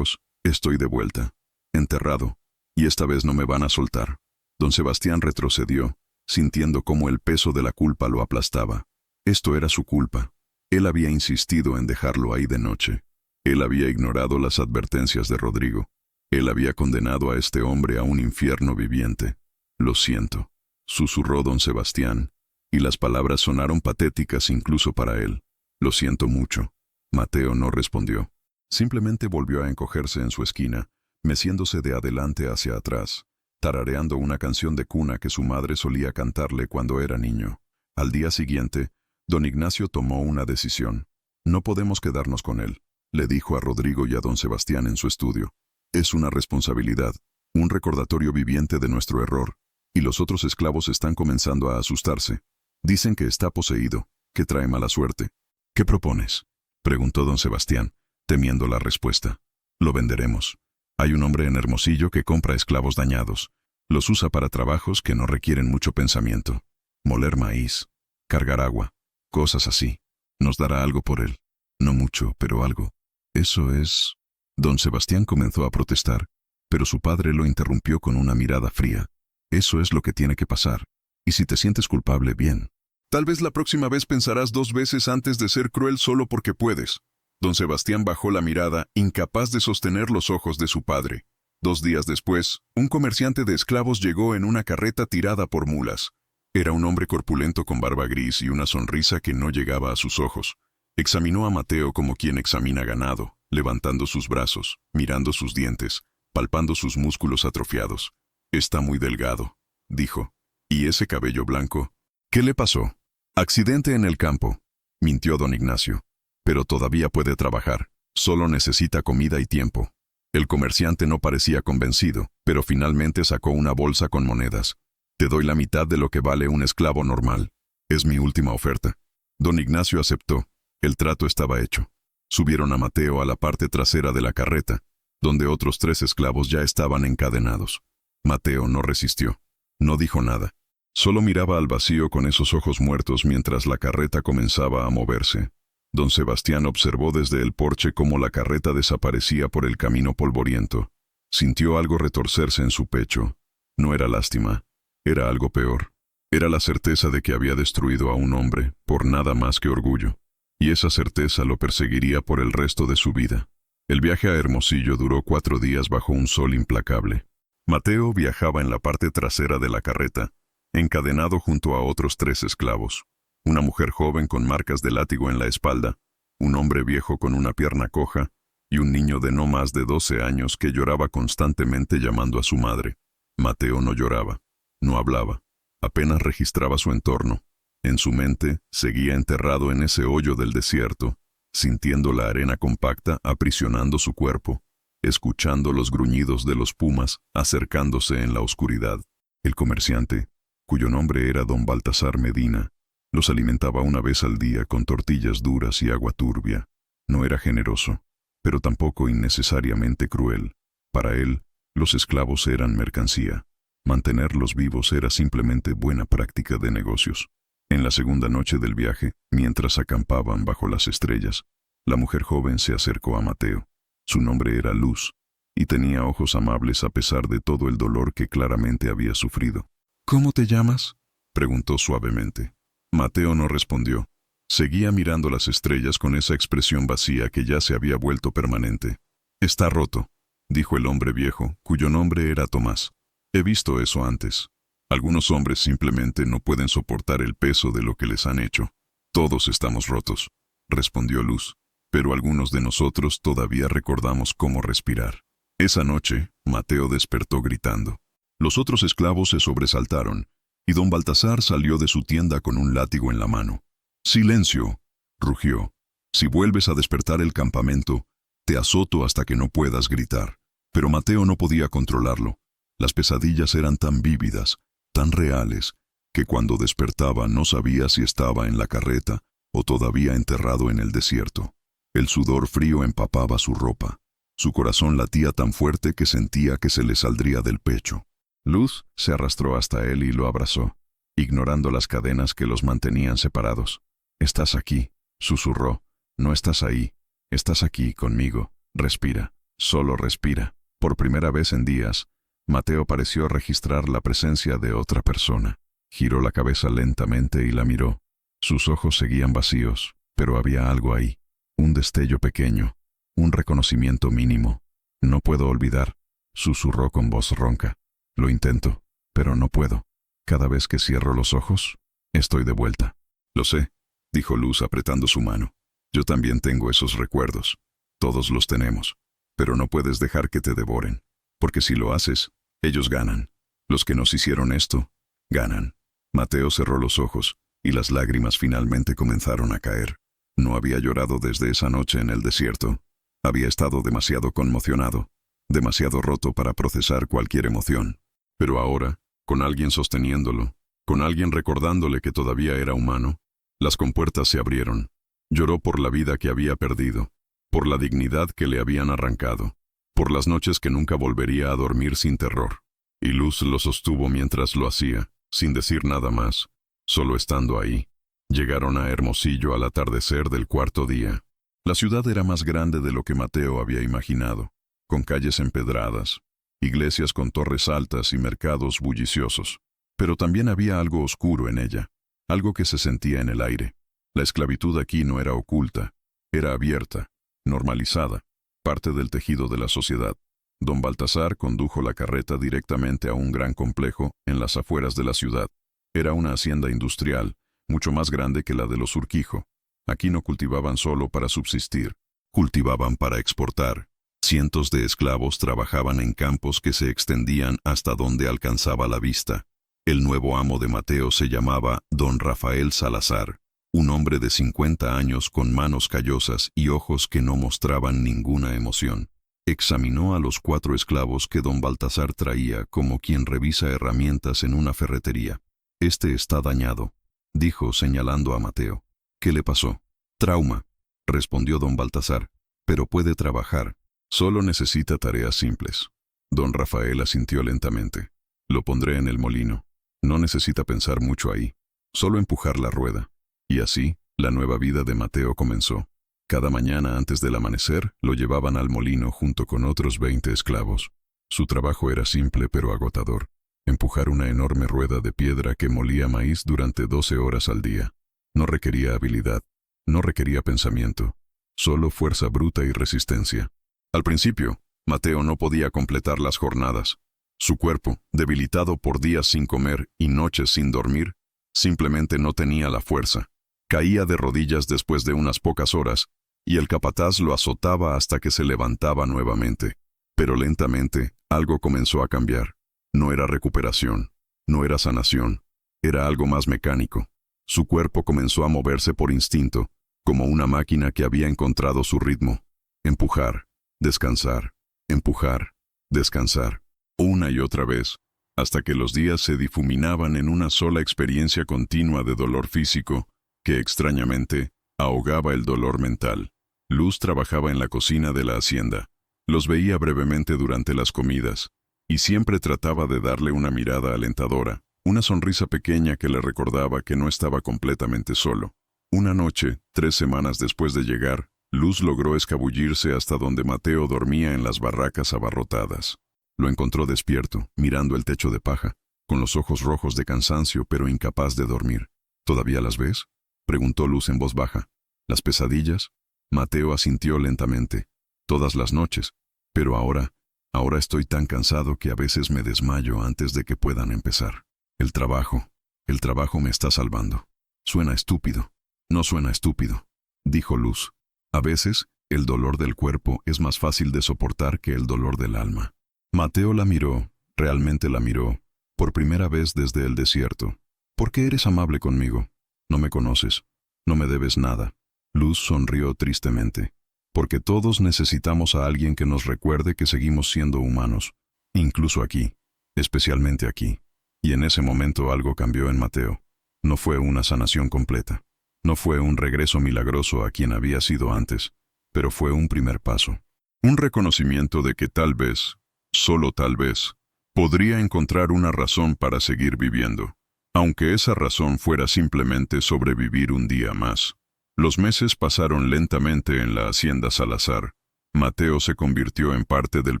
estoy de vuelta, enterrado. Y esta vez no me van a soltar». Don Sebastián retrocedió, sintiendo cómo el peso de la culpa lo aplastaba. Esto era su culpa. Él había insistido en dejarlo ahí de noche. Él había ignorado las advertencias de Rodrigo. Él había condenado a este hombre a un infierno viviente. «Lo siento», susurró don Sebastián, y las palabras sonaron patéticas incluso para él. «Lo siento mucho». Mateo no respondió. Simplemente volvió a encogerse en su esquina, meciéndose de adelante hacia atrás, tarareando una canción de cuna que su madre solía cantarle cuando era niño. Al día siguiente, don Ignacio tomó una decisión. «No podemos quedarnos con él», le dijo a Rodrigo y a don Sebastián en su estudio. «Es una responsabilidad. Un recordatorio viviente de nuestro error, y los otros esclavos están comenzando a asustarse. Dicen que está poseído, que trae mala suerte. ¿Qué propones?, preguntó don Sebastián, temiendo la respuesta. Lo venderemos. Hay un hombre en Hermosillo que compra esclavos dañados. Los usa para trabajos que no requieren mucho pensamiento. Moler maíz, cargar agua, cosas así. Nos dará algo por él. No mucho, pero algo. Eso es... Don Sebastián comenzó a protestar, pero su padre lo interrumpió con una mirada fría. Eso es lo que tiene que pasar. Y si te sientes culpable, bien. Tal vez la próxima vez pensarás 2 veces antes de ser cruel solo porque puedes. Don Sebastián bajó la mirada, incapaz de sostener los ojos de su padre. 2 días después, un comerciante de esclavos llegó en una carreta tirada por mulas. Era un hombre corpulento con barba gris y una sonrisa que no llegaba a sus ojos. Examinó a Mateo como quien examina ganado, levantando sus brazos, mirando sus dientes, palpando sus músculos atrofiados. «Está muy delgado», dijo. «¿Y ese cabello blanco? ¿Qué le pasó?» «Accidente en el campo», mintió don Ignacio. «Pero todavía puede trabajar. Solo necesita comida y tiempo». El comerciante no parecía convencido, pero finalmente sacó una bolsa con monedas. «Te doy la mitad de lo que vale un esclavo normal. Es mi última oferta». Don Ignacio aceptó. El trato estaba hecho. Subieron a Mateo a la parte trasera de la carreta, donde otros 3 esclavos ya estaban encadenados. Mateo no resistió. No dijo nada. Solo miraba al vacío con esos ojos muertos mientras la carreta comenzaba a moverse. Don Sebastián observó desde el porche cómo la carreta desaparecía por el camino polvoriento. Sintió algo retorcerse en su pecho. No era lástima. Era algo peor. Era la certeza de que había destruido a un hombre por nada más que orgullo. Y esa certeza lo perseguiría por el resto de su vida. El viaje a Hermosillo duró 4 días bajo un sol implacable. Mateo viajaba en la parte trasera de la carreta, encadenado junto a otros 3 esclavos. Una mujer joven con marcas de látigo en la espalda, un hombre viejo con una pierna coja y un niño de no más de 12 años que lloraba constantemente llamando a su madre. Mateo no lloraba, no hablaba, apenas registraba su entorno. En su mente, seguía enterrado en ese hoyo del desierto, sintiendo la arena compacta aprisionando su cuerpo, escuchando los gruñidos de los pumas acercándose en la oscuridad. El comerciante, cuyo nombre era don Baltasar Medina, los alimentaba una vez al día con tortillas duras y agua turbia. No era generoso, pero tampoco innecesariamente cruel. Para él, los esclavos eran mercancía. Mantenerlos vivos era simplemente buena práctica de negocios. En la segunda noche del viaje, mientras acampaban bajo las estrellas, la mujer joven se acercó a Mateo. Su nombre era Luz, y tenía ojos amables a pesar de todo el dolor que claramente había sufrido. «¿Cómo te llamas?», preguntó suavemente. Mateo no respondió. Seguía mirando las estrellas con esa expresión vacía que ya se había vuelto permanente. «Está roto», dijo el hombre viejo, cuyo nombre era Tomás. «He visto eso antes. Algunos hombres simplemente no pueden soportar el peso de lo que les han hecho». «Todos estamos rotos», respondió Luz, «pero algunos de nosotros todavía recordamos cómo respirar». Esa noche, Mateo despertó gritando. Los otros esclavos se sobresaltaron, y don Baltasar salió de su tienda con un látigo en la mano. «Silencio», rugió. «Si vuelves a despertar el campamento, te azoto hasta que no puedas gritar». Pero Mateo no podía controlarlo. Las pesadillas eran tan vívidas, tan reales, que cuando despertaba no sabía si estaba en la carreta o todavía enterrado en el desierto. El sudor frío empapaba su ropa. Su corazón latía tan fuerte que sentía que se le saldría del pecho. Luz se arrastró hasta él y lo abrazó, ignorando las cadenas que los mantenían separados. «Estás aquí», susurró. «No estás ahí. Estás aquí, conmigo. Respira. Solo respira». Por primera vez en días, Mateo pareció registrar la presencia de otra persona. Giró la cabeza lentamente y la miró. Sus ojos seguían vacíos, pero había algo ahí. Un destello pequeño. Un reconocimiento mínimo. «No puedo olvidar», susurró con voz ronca. «Lo intento, pero no puedo. Cada vez que cierro los ojos, estoy de vuelta». «Lo sé», dijo Luz apretando su mano. «Yo también tengo esos recuerdos. Todos los tenemos. Pero no puedes dejar que te devoren. Porque si lo haces, ellos ganan. Los que nos hicieron esto, ganan». Mateo cerró los ojos, y las lágrimas finalmente comenzaron a caer. No había llorado desde esa noche en el desierto. Había estado demasiado conmocionado. demasiado roto para procesar cualquier emoción. Pero ahora, con alguien sosteniéndolo, con alguien recordándole que todavía era humano, las compuertas se abrieron. Lloró por la vida que había perdido, por la dignidad que le habían arrancado, por las noches que nunca volvería a dormir sin terror. Y Luz lo sostuvo mientras lo hacía, sin decir nada más, solo estando ahí. Llegaron a Hermosillo al atardecer del cuarto día. La ciudad era más grande de lo que Mateo había imaginado, con calles empedradas, iglesias con torres altas y mercados bulliciosos. Pero también había algo oscuro en ella, algo que se sentía en el aire. La esclavitud aquí no era oculta, era abierta, normalizada, parte del tejido de la sociedad. Don Baltasar condujo la carreta directamente a un gran complejo en las afueras de la ciudad. Era una hacienda industrial, mucho más grande que la de los Urquijo. Aquí no cultivaban solo para subsistir, cultivaban para exportar. Cientos de esclavos trabajaban en campos que se extendían hasta donde alcanzaba la vista. El nuevo amo de Mateo se llamaba Don Rafael Salazar, un hombre de 50 años con manos callosas y ojos que no mostraban ninguna emoción. Examinó a los 4 esclavos que don Baltasar traía como quien revisa herramientas en una ferretería. «Este está dañado», dijo señalando a Mateo. «¿Qué le pasó?» «Trauma», respondió don Baltasar, «pero puede trabajar. Solo necesita tareas simples». Don Rafael asintió lentamente. «Lo pondré en el molino. No necesita pensar mucho ahí. Solo empujar la rueda». Y así, la nueva vida de Mateo comenzó. Cada mañana antes del amanecer, lo llevaban al molino junto con otros 20 esclavos. Su trabajo era simple pero agotador. Empujar una enorme rueda de piedra que molía maíz durante 12 horas al día. No requería habilidad, no requería pensamiento, solo fuerza bruta y resistencia. Al principio, Mateo no podía completar las jornadas. Su cuerpo, debilitado por días sin comer y noches sin dormir, simplemente no tenía la fuerza. Caía de rodillas después de unas pocas horas, y el capataz lo azotaba hasta que se levantaba nuevamente. Pero lentamente, algo comenzó a cambiar. No era recuperación, no era sanación, era algo más mecánico. Su cuerpo comenzó a moverse por instinto, como una máquina que había encontrado su ritmo. Empujar, descansar, empujar, descansar, una y otra vez, hasta que los días se difuminaban en una sola experiencia continua de dolor físico, que extrañamente ahogaba el dolor mental. Luz trabajaba en la cocina de la hacienda. Los veía brevemente durante las comidas, y siempre trataba de darle una mirada alentadora, una sonrisa pequeña que le recordaba que no estaba completamente solo. Una noche, 3 semanas después de llegar, Luz logró escabullirse hasta donde Mateo dormía en las barracas abarrotadas. Lo encontró despierto, mirando el techo de paja, con los ojos rojos de cansancio pero incapaz de dormir. «¿Todavía las ves?», preguntó Luz en voz baja. «¿Las pesadillas?». Mateo asintió lentamente. «Todas las noches. Pero ahora estoy tan cansado que a veces me desmayo antes de que puedan empezar. El trabajo me está salvando». «Suena estúpido». «No suena estúpido», dijo Luz. «A veces, el dolor del cuerpo es más fácil de soportar que el dolor del alma». Mateo la miró, realmente la miró, por primera vez desde el desierto. «¿Por qué eres amable conmigo? No me conoces. No me debes nada». Luz sonrió tristemente. «Porque todos necesitamos a alguien que nos recuerde que seguimos siendo humanos. Incluso aquí. Especialmente aquí». Y en ese momento algo cambió en Mateo. No fue una sanación completa. No fue un regreso milagroso a quien había sido antes. Pero fue un primer paso. Un reconocimiento de que tal vez, solo tal vez, podría encontrar una razón para seguir viviendo. Aunque esa razón fuera simplemente sobrevivir un día más. Los meses pasaron lentamente en la hacienda Salazar. Mateo se convirtió en parte del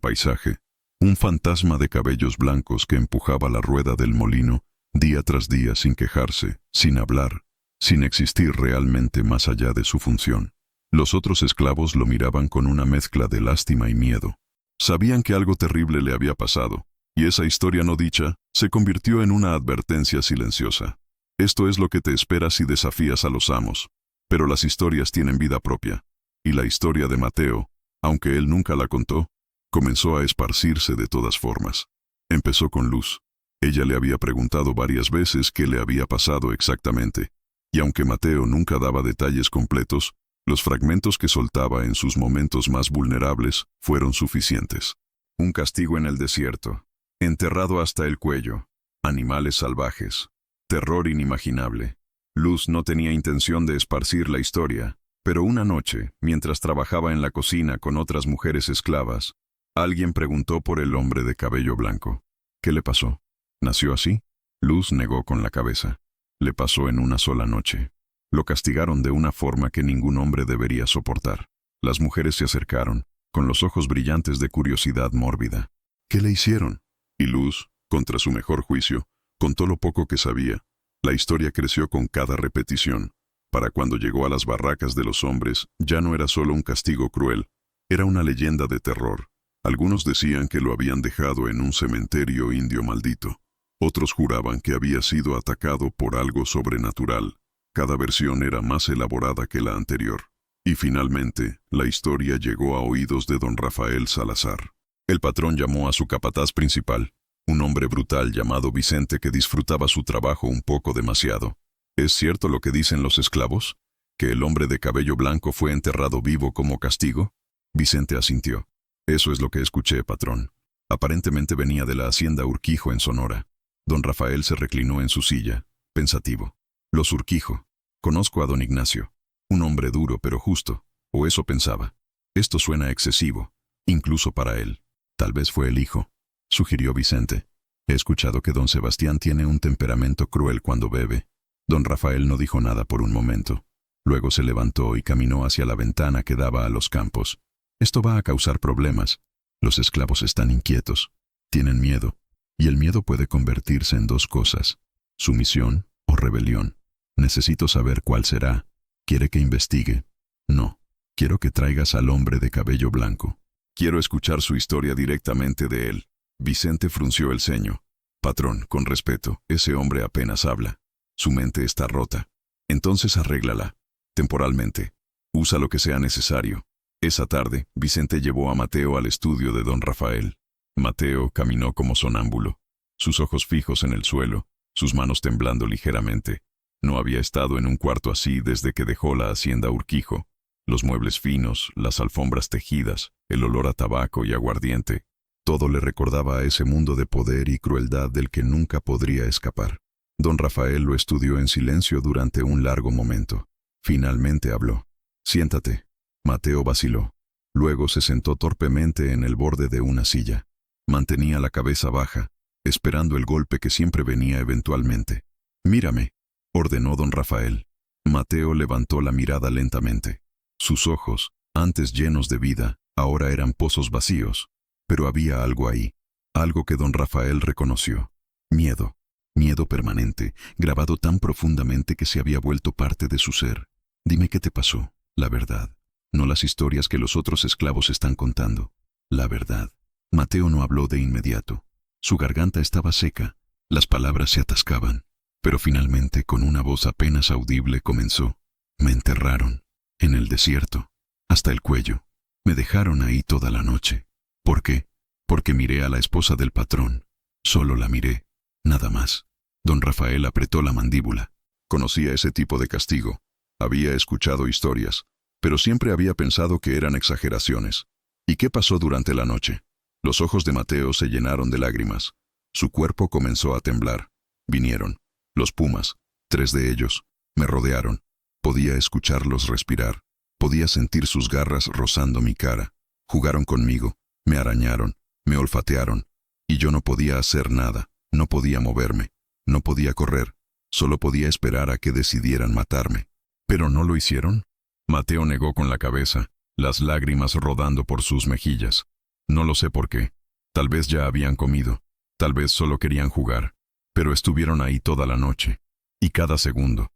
paisaje, un fantasma de cabellos blancos que empujaba la rueda del molino, día tras día sin quejarse, sin hablar, sin existir realmente más allá de su función. Los otros esclavos lo miraban con una mezcla de lástima y miedo. Sabían que algo terrible le había pasado, y esa historia no dicha se convirtió en una advertencia silenciosa. Esto es lo que te espera si desafías a los amos. Pero las historias tienen vida propia, y la historia de Mateo, aunque él nunca la contó, comenzó a esparcirse de todas formas. Empezó con Luz. Ella le había preguntado varias veces qué le había pasado exactamente, y aunque Mateo nunca daba detalles completos, los fragmentos que soltaba en sus momentos más vulnerables fueron suficientes. Un castigo en el desierto. Enterrado hasta el cuello. Animales salvajes. Terror inimaginable. Luz no tenía intención de esparcir la historia, pero una noche, mientras trabajaba en la cocina con otras mujeres esclavas, alguien preguntó por el hombre de cabello blanco. ¿Qué le pasó? ¿Nació así? Luz negó con la cabeza. Le pasó en una sola noche. Lo castigaron de una forma que ningún hombre debería soportar. Las mujeres se acercaron, con los ojos brillantes de curiosidad mórbida. ¿Qué le hicieron? Y Luz, contra su mejor juicio, contó lo poco que sabía. La historia creció con cada repetición. Para cuando llegó a las barracas de los hombres, ya no era solo un castigo cruel, era una leyenda de terror. Algunos decían que lo habían dejado en un cementerio indio maldito. Otros juraban que había sido atacado por algo sobrenatural. Cada versión era más elaborada que la anterior. Y finalmente, la historia llegó a oídos de don Rafael Salazar. El patrón llamó a su capataz principal, un hombre brutal llamado Vicente que disfrutaba su trabajo un poco demasiado. ¿Es cierto lo que dicen los esclavos? ¿Que el hombre de cabello blanco fue enterrado vivo como castigo? Vicente asintió. Eso es lo que escuché, patrón. Aparentemente venía de la hacienda Urquijo en Sonora. Don Rafael se reclinó en su silla, pensativo. Los Urquijo. Conozco a don Ignacio. Un hombre duro pero justo, o eso pensaba. Esto suena excesivo, incluso para él. Tal vez fue el hijo, sugirió Vicente. He escuchado que don Sebastián tiene un temperamento cruel cuando bebe. Don Rafael no dijo nada por un momento. Luego se levantó y caminó hacia la ventana que daba a los campos. Esto va a causar problemas. Los esclavos están inquietos. Tienen miedo. Y el miedo puede convertirse en dos cosas: sumisión o rebelión. Necesito saber cuál será. ¿Quiere que investigue? No. Quiero que traigas al hombre de cabello blanco. Quiero escuchar su historia directamente de él. Vicente frunció el ceño. Patrón, con respeto, ese hombre apenas habla. Su mente está rota. Entonces arréglala. Temporalmente. Usa lo que sea necesario. Esa tarde, Vicente llevó a Mateo al estudio de don Rafael. Mateo caminó como sonámbulo. Sus ojos fijos en el suelo, sus manos temblando ligeramente. No había estado en un cuarto así desde que dejó la hacienda Urquijo. Los muebles finos, las alfombras tejidas, el olor a tabaco y aguardiente. Todo le recordaba a ese mundo de poder y crueldad del que nunca podría escapar. Don Rafael lo estudió en silencio durante un largo momento. Finalmente habló. Siéntate. Mateo vaciló. Luego se sentó torpemente en el borde de una silla. Mantenía la cabeza baja, esperando el golpe que siempre venía eventualmente. Mírame, ordenó don Rafael. Mateo levantó la mirada lentamente. Sus ojos, antes llenos de vida, ahora eran pozos vacíos. Pero había algo ahí, algo que don Rafael reconoció. Miedo. Miedo permanente, grabado tan profundamente que se había vuelto parte de su ser. Dime qué te pasó, la verdad. No las historias que los otros esclavos están contando. La verdad. Mateo no habló de inmediato. Su garganta estaba seca, las palabras se atascaban. Pero finalmente, con una voz apenas audible, comenzó. Me enterraron, en el desierto, hasta el cuello. Me dejaron ahí toda la noche. ¿Por qué? Porque miré a la esposa del patrón. Solo la miré, nada más. Don Rafael apretó la mandíbula. Conocía ese tipo de castigo. Había escuchado historias, pero siempre había pensado que eran exageraciones. ¿Y qué pasó durante la noche? Los ojos de Mateo se llenaron de lágrimas. Su cuerpo comenzó a temblar. Vinieron. Los pumas, 3 de ellos, me rodearon. Podía escucharlos respirar. Podía sentir sus garras rozando mi cara. Jugaron conmigo, me arañaron, me olfatearon. Y yo no podía hacer nada, no podía moverme, no podía correr. Solo podía esperar a que decidieran matarme. ¿Pero no lo hicieron? Mateo negó con la cabeza, las lágrimas rodando por sus mejillas. No lo sé por qué. Tal vez ya habían comido. Tal vez solo querían jugar. Pero estuvieron ahí toda la noche. Y cada segundo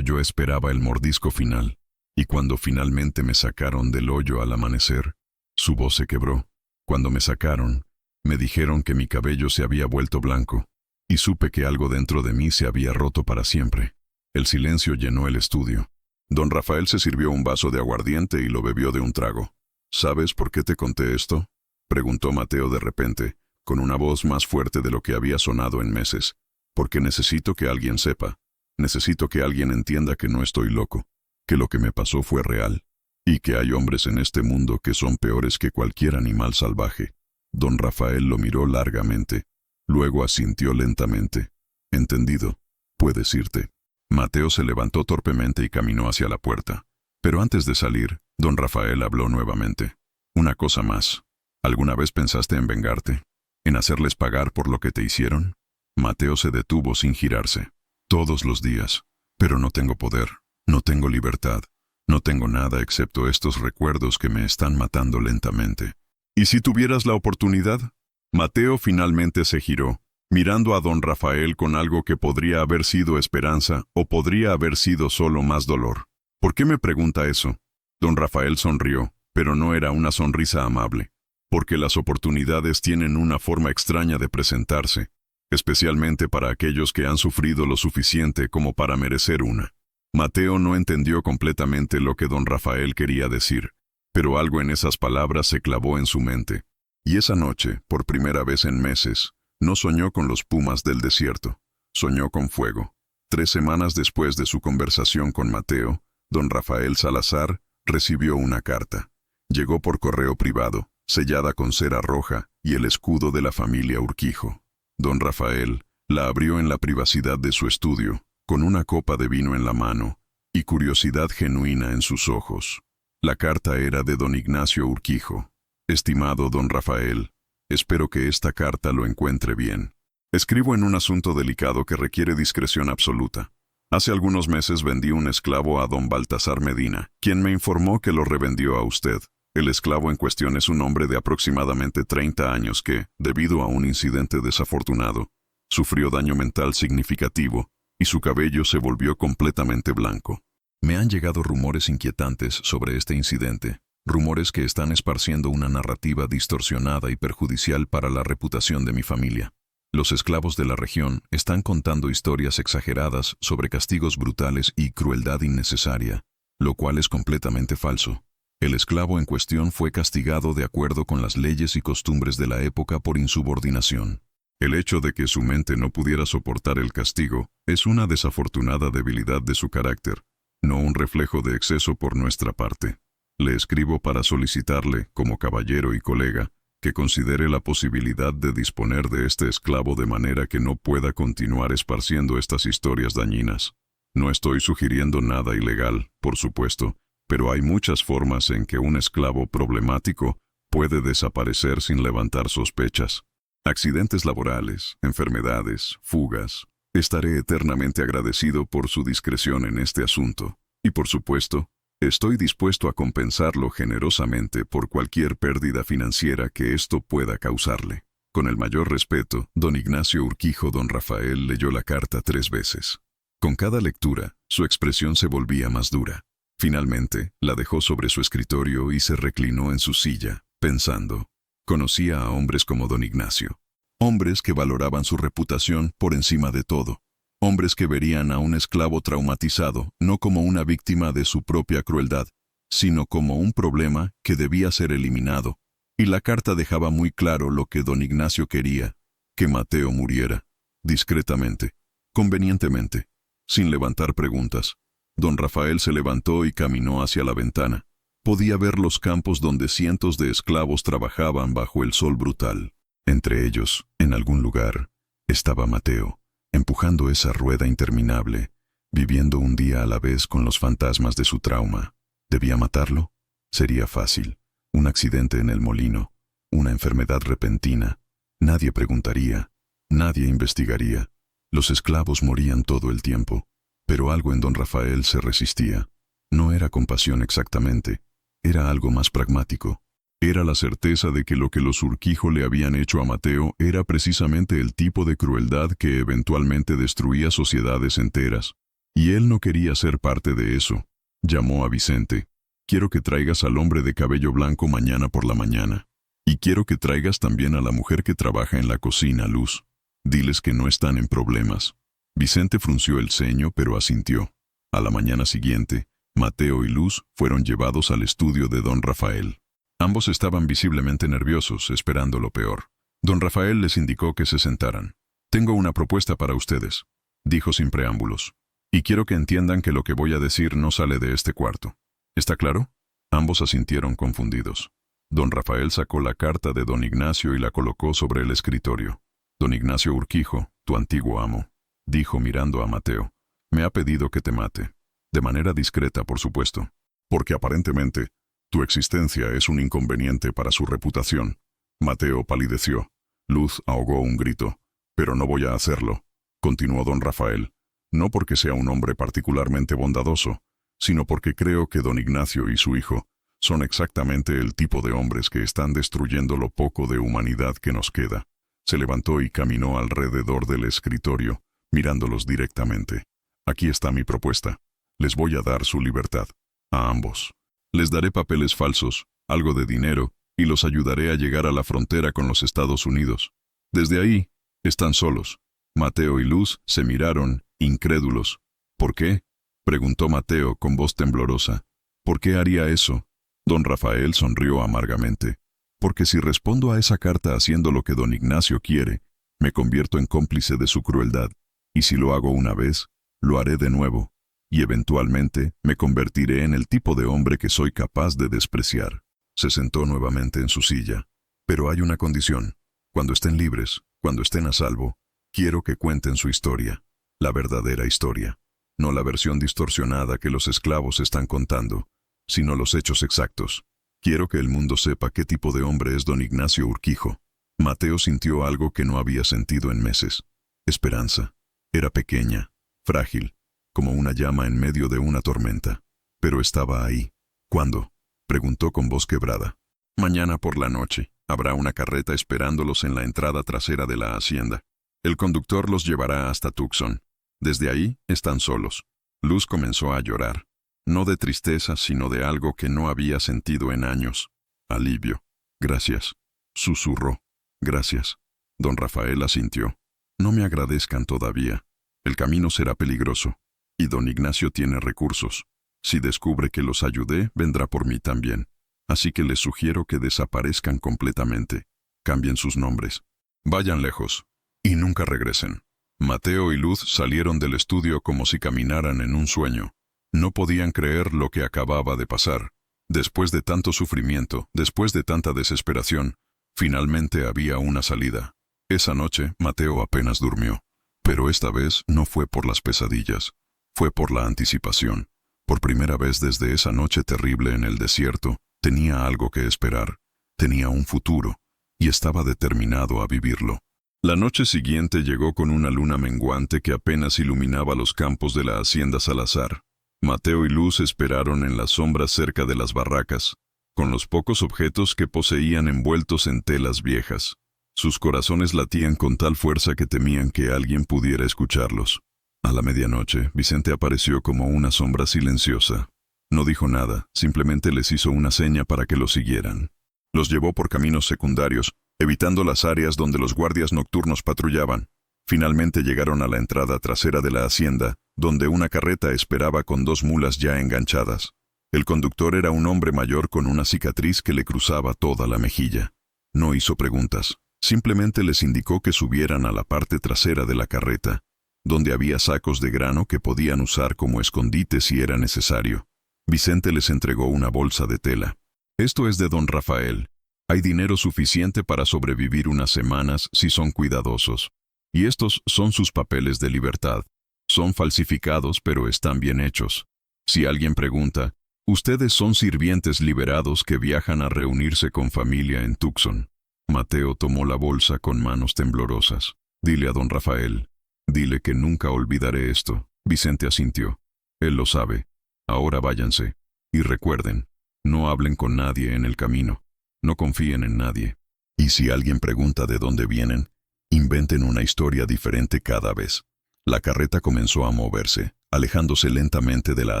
yo esperaba el mordisco final. Y cuando finalmente me sacaron del hoyo al amanecer, su voz se quebró. Cuando me sacaron, me dijeron que mi cabello se había vuelto blanco. Y supe que algo dentro de mí se había roto para siempre. El silencio llenó el estudio. Don Rafael se sirvió un vaso de aguardiente y lo bebió de un trago. ¿Sabes por qué te conté esto?, preguntó Mateo de repente, con una voz más fuerte de lo que había sonado en meses. Porque necesito que alguien sepa. Necesito que alguien entienda que no estoy loco, que lo que me pasó fue real, y que hay hombres en este mundo que son peores que cualquier animal salvaje. Don Rafael lo miró largamente. Luego asintió lentamente. Entendido. Puedes irte. Mateo se levantó torpemente y caminó hacia la puerta. Pero antes de salir, don Rafael habló nuevamente. Una cosa más. ¿Alguna vez pensaste en vengarte? ¿En hacerles pagar por lo que te hicieron? Mateo se detuvo sin girarse. Todos los días. Pero no tengo poder. No tengo libertad. No tengo nada excepto estos recuerdos que me están matando lentamente. ¿Y si tuvieras la oportunidad? Mateo finalmente se giró, mirando a don Rafael con algo que podría haber sido esperanza o podría haber sido solo más dolor. ¿Por qué me pregunta eso? Don Rafael sonrió, pero no era una sonrisa amable. Porque las oportunidades tienen una forma extraña de presentarse, especialmente para aquellos que han sufrido lo suficiente como para merecer una. Mateo no entendió completamente lo que don Rafael quería decir, pero algo en esas palabras se clavó en su mente. Y esa noche, por primera vez en meses, no soñó con los pumas del desierto, soñó con fuego. 3 semanas después de su conversación con Mateo, don Rafael Salazar recibió una carta. Llegó por correo privado, sellada con cera roja y el escudo de la familia Urquijo. Don Rafael la abrió en la privacidad de su estudio, con una copa de vino en la mano y curiosidad genuina en sus ojos. La carta era de don Ignacio Urquijo. Estimado don Rafael, espero que esta carta lo encuentre bien. Escribo en un asunto delicado que requiere discreción absoluta. Hace algunos meses vendí un esclavo a don Baltasar Medina, quien me informó que lo revendió a usted. El esclavo en cuestión es un hombre de aproximadamente 30 años que, debido a un incidente desafortunado, sufrió daño mental significativo y su cabello se volvió completamente blanco. Me han llegado rumores inquietantes sobre este incidente, rumores que están esparciendo una narrativa distorsionada y perjudicial para la reputación de mi familia. Los esclavos de la región están contando historias exageradas sobre castigos brutales y crueldad innecesaria, lo cual es completamente falso. El esclavo en cuestión fue castigado de acuerdo con las leyes y costumbres de la época por insubordinación. El hecho de que su mente no pudiera soportar el castigo es una desafortunada debilidad de su carácter, no un reflejo de exceso por nuestra parte. Le escribo para solicitarle, como caballero y colega, que considere la posibilidad de disponer de este esclavo de manera que no pueda continuar esparciendo estas historias dañinas. No estoy sugiriendo nada ilegal, por supuesto, pero hay muchas formas en que un esclavo problemático puede desaparecer sin levantar sospechas. Accidentes laborales, enfermedades, fugas. Estaré eternamente agradecido por su discreción en este asunto. Y por supuesto, estoy dispuesto a compensarlo generosamente por cualquier pérdida financiera que esto pueda causarle. Con el mayor respeto, don Ignacio Urquijo. Don Rafael leyó la carta 3 veces. Con cada lectura, su expresión se volvía más dura. Finalmente, la dejó sobre su escritorio y se reclinó en su silla, pensando. Conocía a hombres como don Ignacio. Hombres que valoraban su reputación por encima de todo. Hombres que verían a un esclavo traumatizado no como una víctima de su propia crueldad, sino como un problema que debía ser eliminado. Y la carta dejaba muy claro lo que don Ignacio quería, que Mateo muriera, discretamente, convenientemente, sin levantar preguntas. Don Rafael se levantó y caminó hacia la ventana. Podía ver los campos donde cientos de esclavos trabajaban bajo el sol brutal. Entre ellos, en algún lugar, estaba Mateo, empujando esa rueda interminable, viviendo un día a la vez con los fantasmas de su trauma. ¿Debía matarlo? Sería fácil. Un accidente en el molino, una enfermedad repentina. Nadie preguntaría, nadie investigaría. Los esclavos morían todo el tiempo, pero algo en don Rafael se resistía. No era compasión exactamente, era algo más pragmático. Era la certeza de que lo que los Urquijo le habían hecho a Mateo era precisamente el tipo de crueldad que eventualmente destruía sociedades enteras. Y él no quería ser parte de eso. Llamó a Vicente. Quiero que traigas al hombre de cabello blanco mañana por la mañana. Y quiero que traigas también a la mujer que trabaja en la cocina, Luz. Diles que no están en problemas. Vicente frunció el ceño, pero asintió. A la mañana siguiente, Mateo y Luz fueron llevados al estudio de don Rafael. Ambos estaban visiblemente nerviosos, esperando lo peor. Don Rafael les indicó que se sentaran. «Tengo una propuesta para ustedes», dijo sin preámbulos. «Y quiero que entiendan que lo que voy a decir no sale de este cuarto. ¿Está claro?» Ambos asintieron confundidos. Don Rafael sacó la carta de don Ignacio y la colocó sobre el escritorio. Don Ignacio Urquijo, tu antiguo amo, dijo mirando a Mateo, me ha pedido que te mate. De manera discreta, por supuesto. Porque aparentemente, tu existencia es un inconveniente para su reputación. Mateo palideció. Luz ahogó un grito. Pero no voy a hacerlo, continuó don Rafael. No porque sea un hombre particularmente bondadoso, sino porque creo que don Ignacio y su hijo son exactamente el tipo de hombres que están destruyendo lo poco de humanidad que nos queda. Se levantó y caminó alrededor del escritorio, mirándolos directamente. Aquí está mi propuesta. Les voy a dar su libertad. A ambos. Les daré papeles falsos, algo de dinero, y los ayudaré a llegar a la frontera con los Estados Unidos. Desde ahí, están solos. Mateo y Luz se miraron, incrédulos. ¿Por qué?, preguntó Mateo con voz temblorosa. ¿Por qué haría eso? Don Rafael sonrió amargamente. Porque si respondo a esa carta haciendo lo que don Ignacio quiere, me convierto en cómplice de su crueldad. Y si lo hago una vez, lo haré de nuevo. Y eventualmente me convertiré en el tipo de hombre que soy capaz de despreciar. Se sentó nuevamente en su silla. Pero hay una condición. Cuando estén libres, cuando estén a salvo, quiero que cuenten su historia. La verdadera historia. No la versión distorsionada que los esclavos están contando, sino los hechos exactos. Quiero que el mundo sepa qué tipo de hombre es don Ignacio Urquijo. Mateo sintió algo que no había sentido en meses. Esperanza. Era pequeña, frágil, como una llama en medio de una tormenta. Pero estaba ahí. ¿Cuándo?, preguntó con voz quebrada. Mañana por la noche. Habrá una carreta esperándolos en la entrada trasera de la hacienda. El conductor los llevará hasta Tucson. Desde ahí están solos. Luz comenzó a llorar. No de tristeza, sino de algo que no había sentido en años. Alivio. Gracias. Susurró. Gracias. Don Rafael asintió. No me agradezcan todavía. El camino será peligroso. Y don Ignacio tiene recursos. Si descubre que los ayudé, vendrá por mí también. Así que les sugiero que desaparezcan completamente. Cambien sus nombres. Vayan lejos. Y nunca regresen. Mateo y Luz salieron del estudio como si caminaran en un sueño. No podían creer lo que acababa de pasar. Después de tanto sufrimiento, después de tanta desesperación, finalmente había una salida. Esa noche, Mateo apenas durmió. Pero esta vez no fue por las pesadillas. Fue por la anticipación. Por primera vez desde esa noche terrible en el desierto, tenía algo que esperar. Tenía un futuro. Y estaba determinado a vivirlo. La noche siguiente llegó con una luna menguante que apenas iluminaba los campos de la hacienda Salazar. Mateo y Luz esperaron en las sombras cerca de las barracas, con los pocos objetos que poseían envueltos en telas viejas. Sus corazones latían con tal fuerza que temían que alguien pudiera escucharlos. A la medianoche, Vicente apareció como una sombra silenciosa. No dijo nada, simplemente les hizo una seña para que lo siguieran. Los llevó por caminos secundarios, evitando las áreas donde los guardias nocturnos patrullaban. Finalmente llegaron a la entrada trasera de la hacienda, donde una carreta esperaba con 2 mulas ya enganchadas. El conductor era un hombre mayor con una cicatriz que le cruzaba toda la mejilla. No hizo preguntas, simplemente les indicó que subieran a la parte trasera de la carreta, donde había sacos de grano que podían usar como escondite si era necesario. Vicente les entregó una bolsa de tela. Esto es de don Rafael. Hay dinero suficiente para sobrevivir unas semanas si son cuidadosos. Y estos son sus papeles de libertad. Son falsificados, pero están bien hechos. Si alguien pregunta, ustedes son sirvientes liberados que viajan a reunirse con familia en Tucson. Mateo tomó la bolsa con manos temblorosas. Dile a don Rafael. Dile que nunca olvidaré esto. Vicente asintió. Él lo sabe. Ahora váyanse. Y recuerden, no hablen con nadie en el camino. No confíen en nadie. Y si alguien pregunta de dónde vienen, inventen una historia diferente cada vez. La carreta comenzó a moverse, alejándose lentamente de la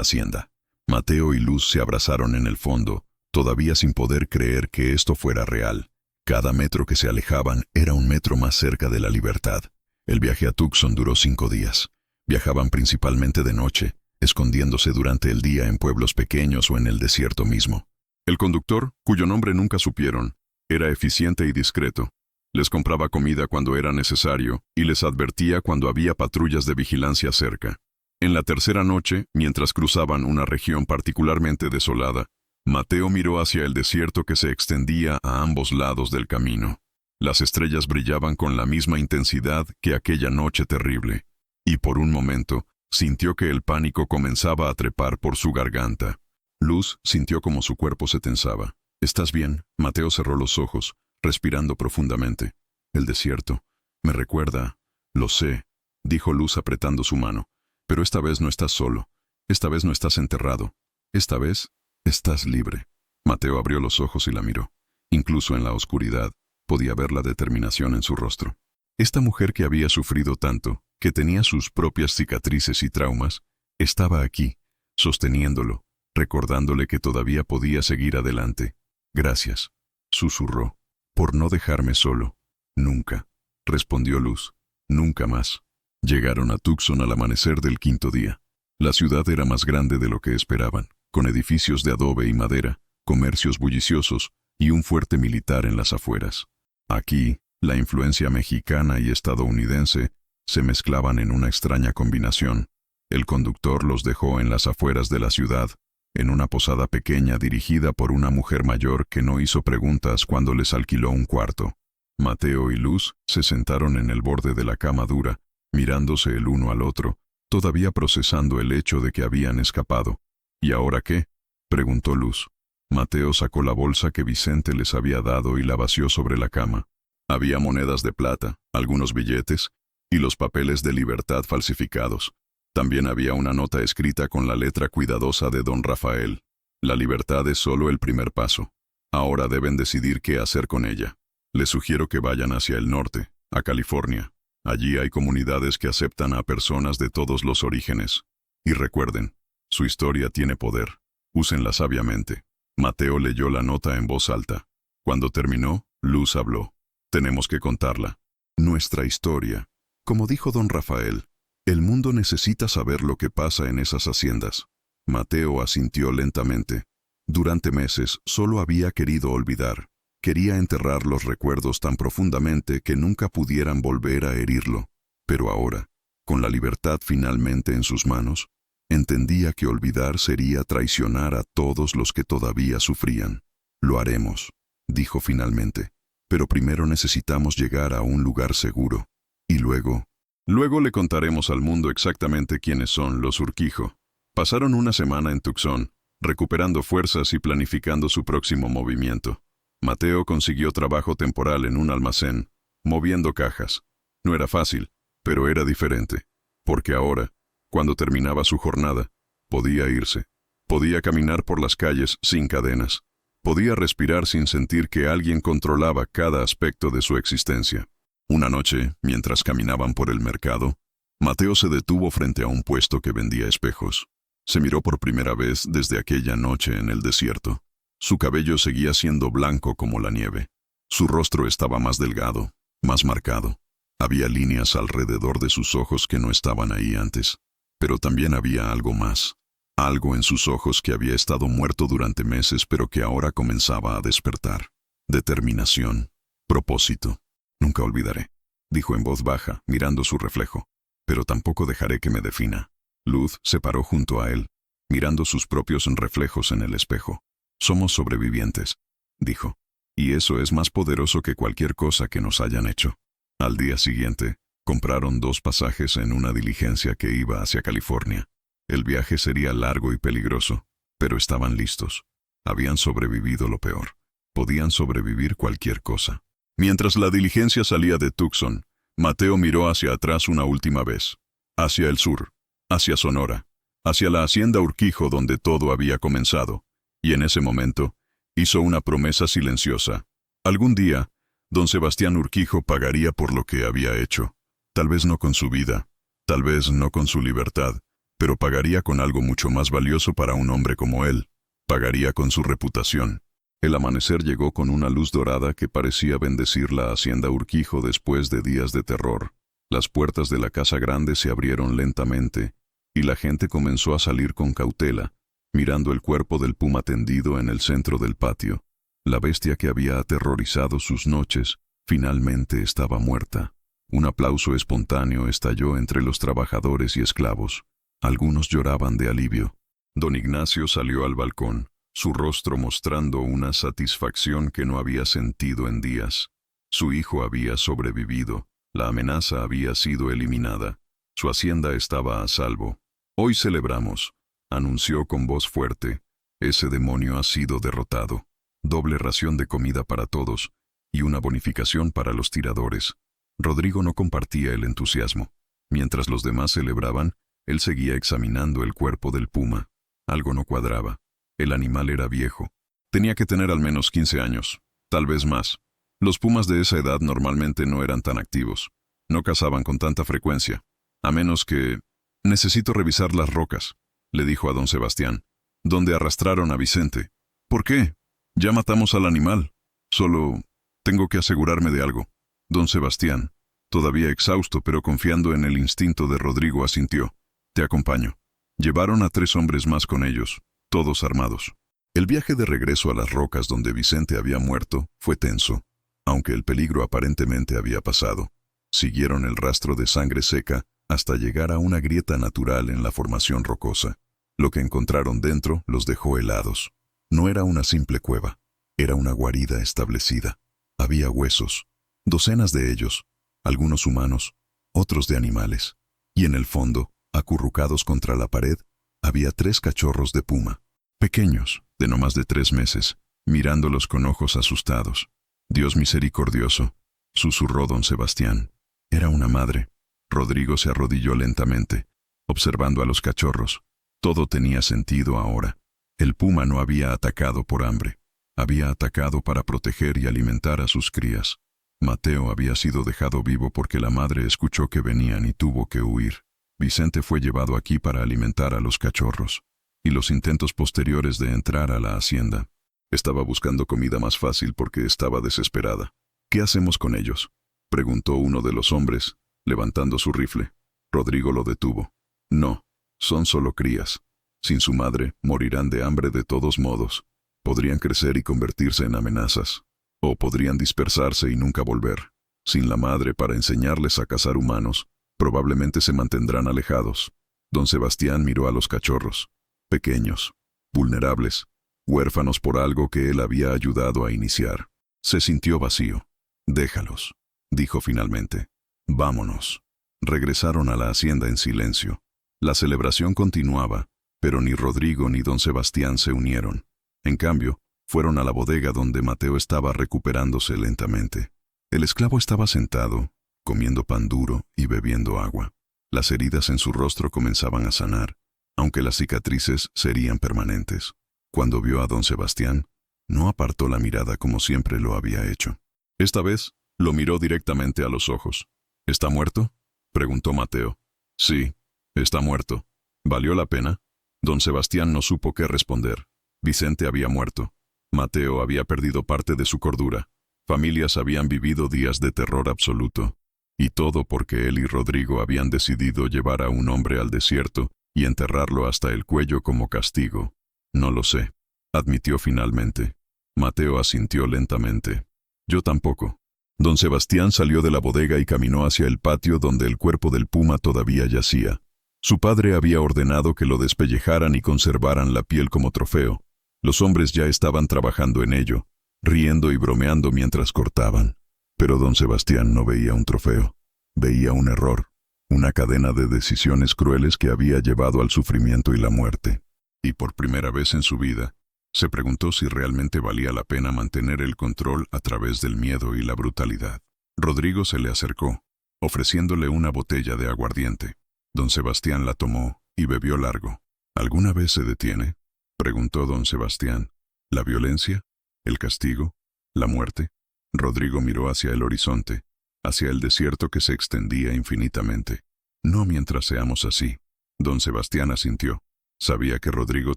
hacienda. Mateo y Luz se abrazaron en el fondo, todavía sin poder creer que esto fuera real. Cada metro que se alejaban era un metro más cerca de la libertad. El viaje a Tucson duró 5 días. Viajaban principalmente de noche, escondiéndose durante el día en pueblos pequeños o en el desierto mismo. El conductor, cuyo nombre nunca supieron, era eficiente y discreto. Les compraba comida cuando era necesario y les advertía cuando había patrullas de vigilancia cerca. En la tercera noche, mientras cruzaban una región particularmente desolada, Mateo miró hacia el desierto que se extendía a ambos lados del camino. Las estrellas brillaban con la misma intensidad que aquella noche terrible, y por un momento sintió que el pánico comenzaba a trepar por su garganta. Luz sintió como su cuerpo se tensaba. «¿Estás bien?» Mateo cerró los ojos, respirando profundamente. «El desierto. Me recuerda...» «Lo sé», dijo Luz apretando su mano. «Pero esta vez no estás solo. Esta vez no estás enterrado. Esta vez estás libre». Mateo abrió los ojos y la miró. Incluso en la oscuridad, podía ver la determinación en su rostro. Esta mujer que había sufrido tanto, que tenía sus propias cicatrices y traumas, estaba aquí, sosteniéndolo, recordándole que todavía podía seguir adelante. «Gracias», susurró, «por no dejarme solo». «Nunca», respondió Luz, «nunca más». Llegaron a Tucson al amanecer del quinto día. La ciudad era más grande de lo que esperaban, con edificios de adobe y madera, comercios bulliciosos y un fuerte militar en las afueras. Aquí, la influencia mexicana y estadounidense se mezclaban en una extraña combinación. El conductor los dejó en las afueras de la ciudad, en una posada pequeña dirigida por una mujer mayor que no hizo preguntas cuando les alquiló un cuarto. Mateo y Luz se sentaron en el borde de la cama dura, mirándose el uno al otro, todavía procesando el hecho de que habían escapado. «¿Y ahora qué?», preguntó Luz. Mateo sacó la bolsa que Vicente les había dado y la vació sobre la cama. Había monedas de plata, algunos billetes y los papeles de libertad falsificados. También había una nota escrita con la letra cuidadosa de don Rafael. «La libertad es solo el primer paso. Ahora deben decidir qué hacer con ella. Les sugiero que vayan hacia el norte, a California. Allí hay comunidades que aceptan a personas de todos los orígenes. Y recuerden, su historia tiene poder. Úsenla sabiamente». Mateo leyó la nota en voz alta. Cuando terminó, Luz habló. «Tenemos que contarla. Nuestra historia. Como dijo don Rafael, el mundo necesita saber lo que pasa en esas haciendas». Mateo asintió lentamente. Durante meses solo había querido olvidar. Quería enterrar los recuerdos tan profundamente que nunca pudieran volver a herirlo. Pero ahora, con la libertad finalmente en sus manos, entendía que olvidar sería traicionar a todos los que todavía sufrían. «Lo haremos», dijo finalmente. «Pero primero necesitamos llegar a un lugar seguro. Y luego le contaremos al mundo exactamente quiénes son los Urquijo». Pasaron una semana en Tucson, recuperando fuerzas y planificando su próximo movimiento. Mateo consiguió trabajo temporal en un almacén, moviendo cajas. No era fácil, pero era diferente, porque ahora, cuando terminaba su jornada, podía irse. Podía caminar por las calles sin cadenas. Podía respirar sin sentir que alguien controlaba cada aspecto de su existencia. Una noche, mientras caminaban por el mercado, Mateo se detuvo frente a un puesto que vendía espejos. Se miró por primera vez desde aquella noche en el desierto. Su cabello seguía siendo blanco como la nieve. Su rostro estaba más delgado, más marcado. Había líneas alrededor de sus ojos que no estaban ahí antes. Pero también había algo más. Algo en sus ojos que había estado muerto durante meses pero que ahora comenzaba a despertar. Determinación. Propósito. «Nunca olvidaré», dijo en voz baja, mirando su reflejo. «Pero tampoco dejaré que me defina». Luz se paró junto a él, mirando sus propios reflejos en el espejo. «Somos sobrevivientes», dijo. «Y eso es más poderoso que cualquier cosa que nos hayan hecho». Al día siguiente, compraron 2 pasajes en una diligencia que iba hacia California. El viaje sería largo y peligroso, pero estaban listos. Habían sobrevivido lo peor. Podían sobrevivir cualquier cosa. Mientras la diligencia salía de Tucson, Mateo miró hacia atrás una última vez. Hacia el sur, hacia Sonora, hacia la hacienda Urquijo donde todo había comenzado. Y en ese momento, hizo una promesa silenciosa. Algún día, don Sebastián Urquijo pagaría por lo que había hecho. Tal vez no con su vida, tal vez no con su libertad, pero pagaría con algo mucho más valioso para un hombre como él. Pagaría con su reputación. El amanecer llegó con una luz dorada que parecía bendecir la hacienda Urquijo después de días de terror. Las puertas de la casa grande se abrieron lentamente, y la gente comenzó a salir con cautela, mirando el cuerpo del puma tendido en el centro del patio. La bestia que había aterrorizado sus noches, finalmente estaba muerta. Un aplauso espontáneo estalló entre los trabajadores y esclavos. Algunos lloraban de alivio. Don Ignacio salió al balcón, su rostro mostrando una satisfacción que no había sentido en días. Su hijo había sobrevivido, la amenaza había sido eliminada, su hacienda estaba a salvo. Hoy celebramos, anunció con voz fuerte, ese demonio ha sido derrotado. Doble ración de comida para todos y una bonificación para los tiradores. Rodrigo no compartía el entusiasmo. Mientras los demás celebraban, él seguía examinando el cuerpo del puma. Algo no cuadraba. El animal era viejo. Tenía que tener al menos 15 años, tal vez más. Los pumas de esa edad normalmente no eran tan activos. No cazaban con tanta frecuencia. A menos que... Necesito revisar las rocas, le dijo a don Sebastián, donde arrastraron a Vicente. ¿Por qué? Ya matamos al animal. Solo tengo que asegurarme de algo. Don Sebastián, todavía exhausto pero confiando en el instinto de Rodrigo, asintió. Te acompaño. Llevaron a 3 hombres más con ellos, todos armados. El viaje de regreso a las rocas donde Vicente había muerto fue tenso, aunque el peligro aparentemente había pasado. Siguieron el rastro de sangre seca hasta llegar a una grieta natural en la formación rocosa. Lo que encontraron dentro los dejó helados. No era una simple cueva, era una guarida establecida. Había huesos, docenas de ellos, algunos humanos, otros de animales. Y en el fondo, acurrucados contra la pared, había 3 cachorros de puma, pequeños, de no más de 3 meses, mirándolos con ojos asustados. Dios misericordioso, susurró don Sebastián. Era una madre. Rodrigo se arrodilló lentamente, observando a los cachorros. Todo tenía sentido ahora. El puma no había atacado por hambre. Había atacado para proteger y alimentar a sus crías. Mateo había sido dejado vivo porque la madre escuchó que venían y tuvo que huir. Vicente fue llevado aquí para alimentar a los cachorros. Y los intentos posteriores de entrar a la hacienda. Estaba buscando comida más fácil porque estaba desesperada. ¿Qué hacemos con ellos?, preguntó uno de los hombres, levantando su rifle. Rodrigo lo detuvo. No, son solo crías. Sin su madre, morirán de hambre de todos modos. Podrían crecer y convertirse en amenazas. O podrían dispersarse y nunca volver. Sin la madre para enseñarles a cazar humanos, probablemente se mantendrán alejados. Don Sebastián miró a los cachorros. Pequeños, vulnerables, huérfanos por algo que él había ayudado a iniciar. Se sintió vacío. Déjalos, dijo finalmente. Vámonos. Regresaron a la hacienda en silencio. La celebración continuaba, pero ni Rodrigo ni don Sebastián se unieron. En cambio, fueron a la bodega donde Mateo estaba recuperándose lentamente. El esclavo estaba sentado, comiendo pan duro y bebiendo agua. Las heridas en su rostro comenzaban a sanar, aunque las cicatrices serían permanentes. Cuando vio a don Sebastián, no apartó la mirada como siempre lo había hecho. Esta vez, lo miró directamente a los ojos. ¿Está muerto?, preguntó Mateo. Sí, está muerto. ¿Valió la pena? Don Sebastián no supo qué responder. Vicente había muerto. Mateo había perdido parte de su cordura. Familias habían vivido días de terror absoluto. Y todo porque él y Rodrigo habían decidido llevar a un hombre al desierto y enterrarlo hasta el cuello como castigo. No lo sé, admitió finalmente. Mateo asintió lentamente. Yo tampoco. Don Sebastián salió de la bodega y caminó hacia el patio donde el cuerpo del puma todavía yacía. Su padre había ordenado que lo despellejaran y conservaran la piel como trofeo. Los hombres ya estaban trabajando en ello, riendo y bromeando mientras cortaban. Pero don Sebastián no veía un trofeo. Veía un error, una cadena de decisiones crueles que había llevado al sufrimiento y la muerte. Y por primera vez en su vida, se preguntó si realmente valía la pena mantener el control a través del miedo y la brutalidad. Rodrigo se le acercó, ofreciéndole una botella de aguardiente. Don Sebastián la tomó y bebió largo. ¿Alguna vez se detiene?, preguntó don Sebastián. ¿La violencia? ¿El castigo? ¿La muerte? Rodrigo miró hacia el horizonte, hacia el desierto que se extendía infinitamente. No mientras seamos así. Don Sebastián asintió. Sabía que Rodrigo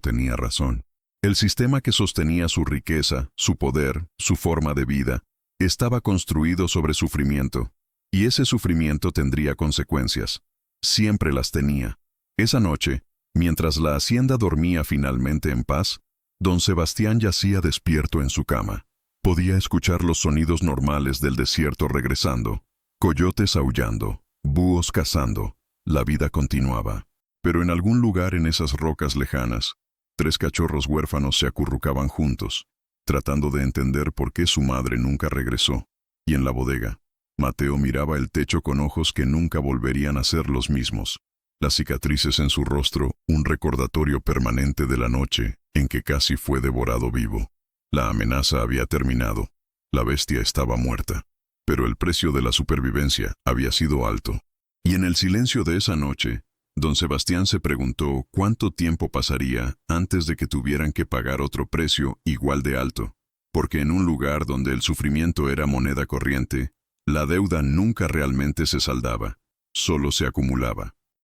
tenía razón. El sistema que sostenía su riqueza, su poder, su forma de vida, estaba construido sobre sufrimiento, y ese sufrimiento tendría consecuencias. Siempre las tenía. Esa noche, mientras la hacienda dormía finalmente en paz, don Sebastián yacía despierto en su cama. Podía escuchar los sonidos normales del desierto regresando, coyotes aullando, búhos cazando. La vida continuaba. Pero en algún lugar en esas rocas lejanas, 3 cachorros huérfanos se acurrucaban juntos, tratando de entender por qué su madre nunca regresó. Y en la bodega, Mateo miraba el techo con ojos que nunca volverían a ser los mismos. Las cicatrices en su rostro, un recordatorio permanente de la noche en que casi fue devorado vivo. La amenaza había terminado. La bestia estaba muerta. Pero el precio de la supervivencia había sido alto. Y en el silencio de esa noche, don Sebastián se preguntó cuánto tiempo pasaría antes de que tuvieran que pagar otro precio igual de alto. Porque en un lugar donde el sufrimiento era moneda corriente, la deuda nunca realmente se saldaba, solo se acumulaba.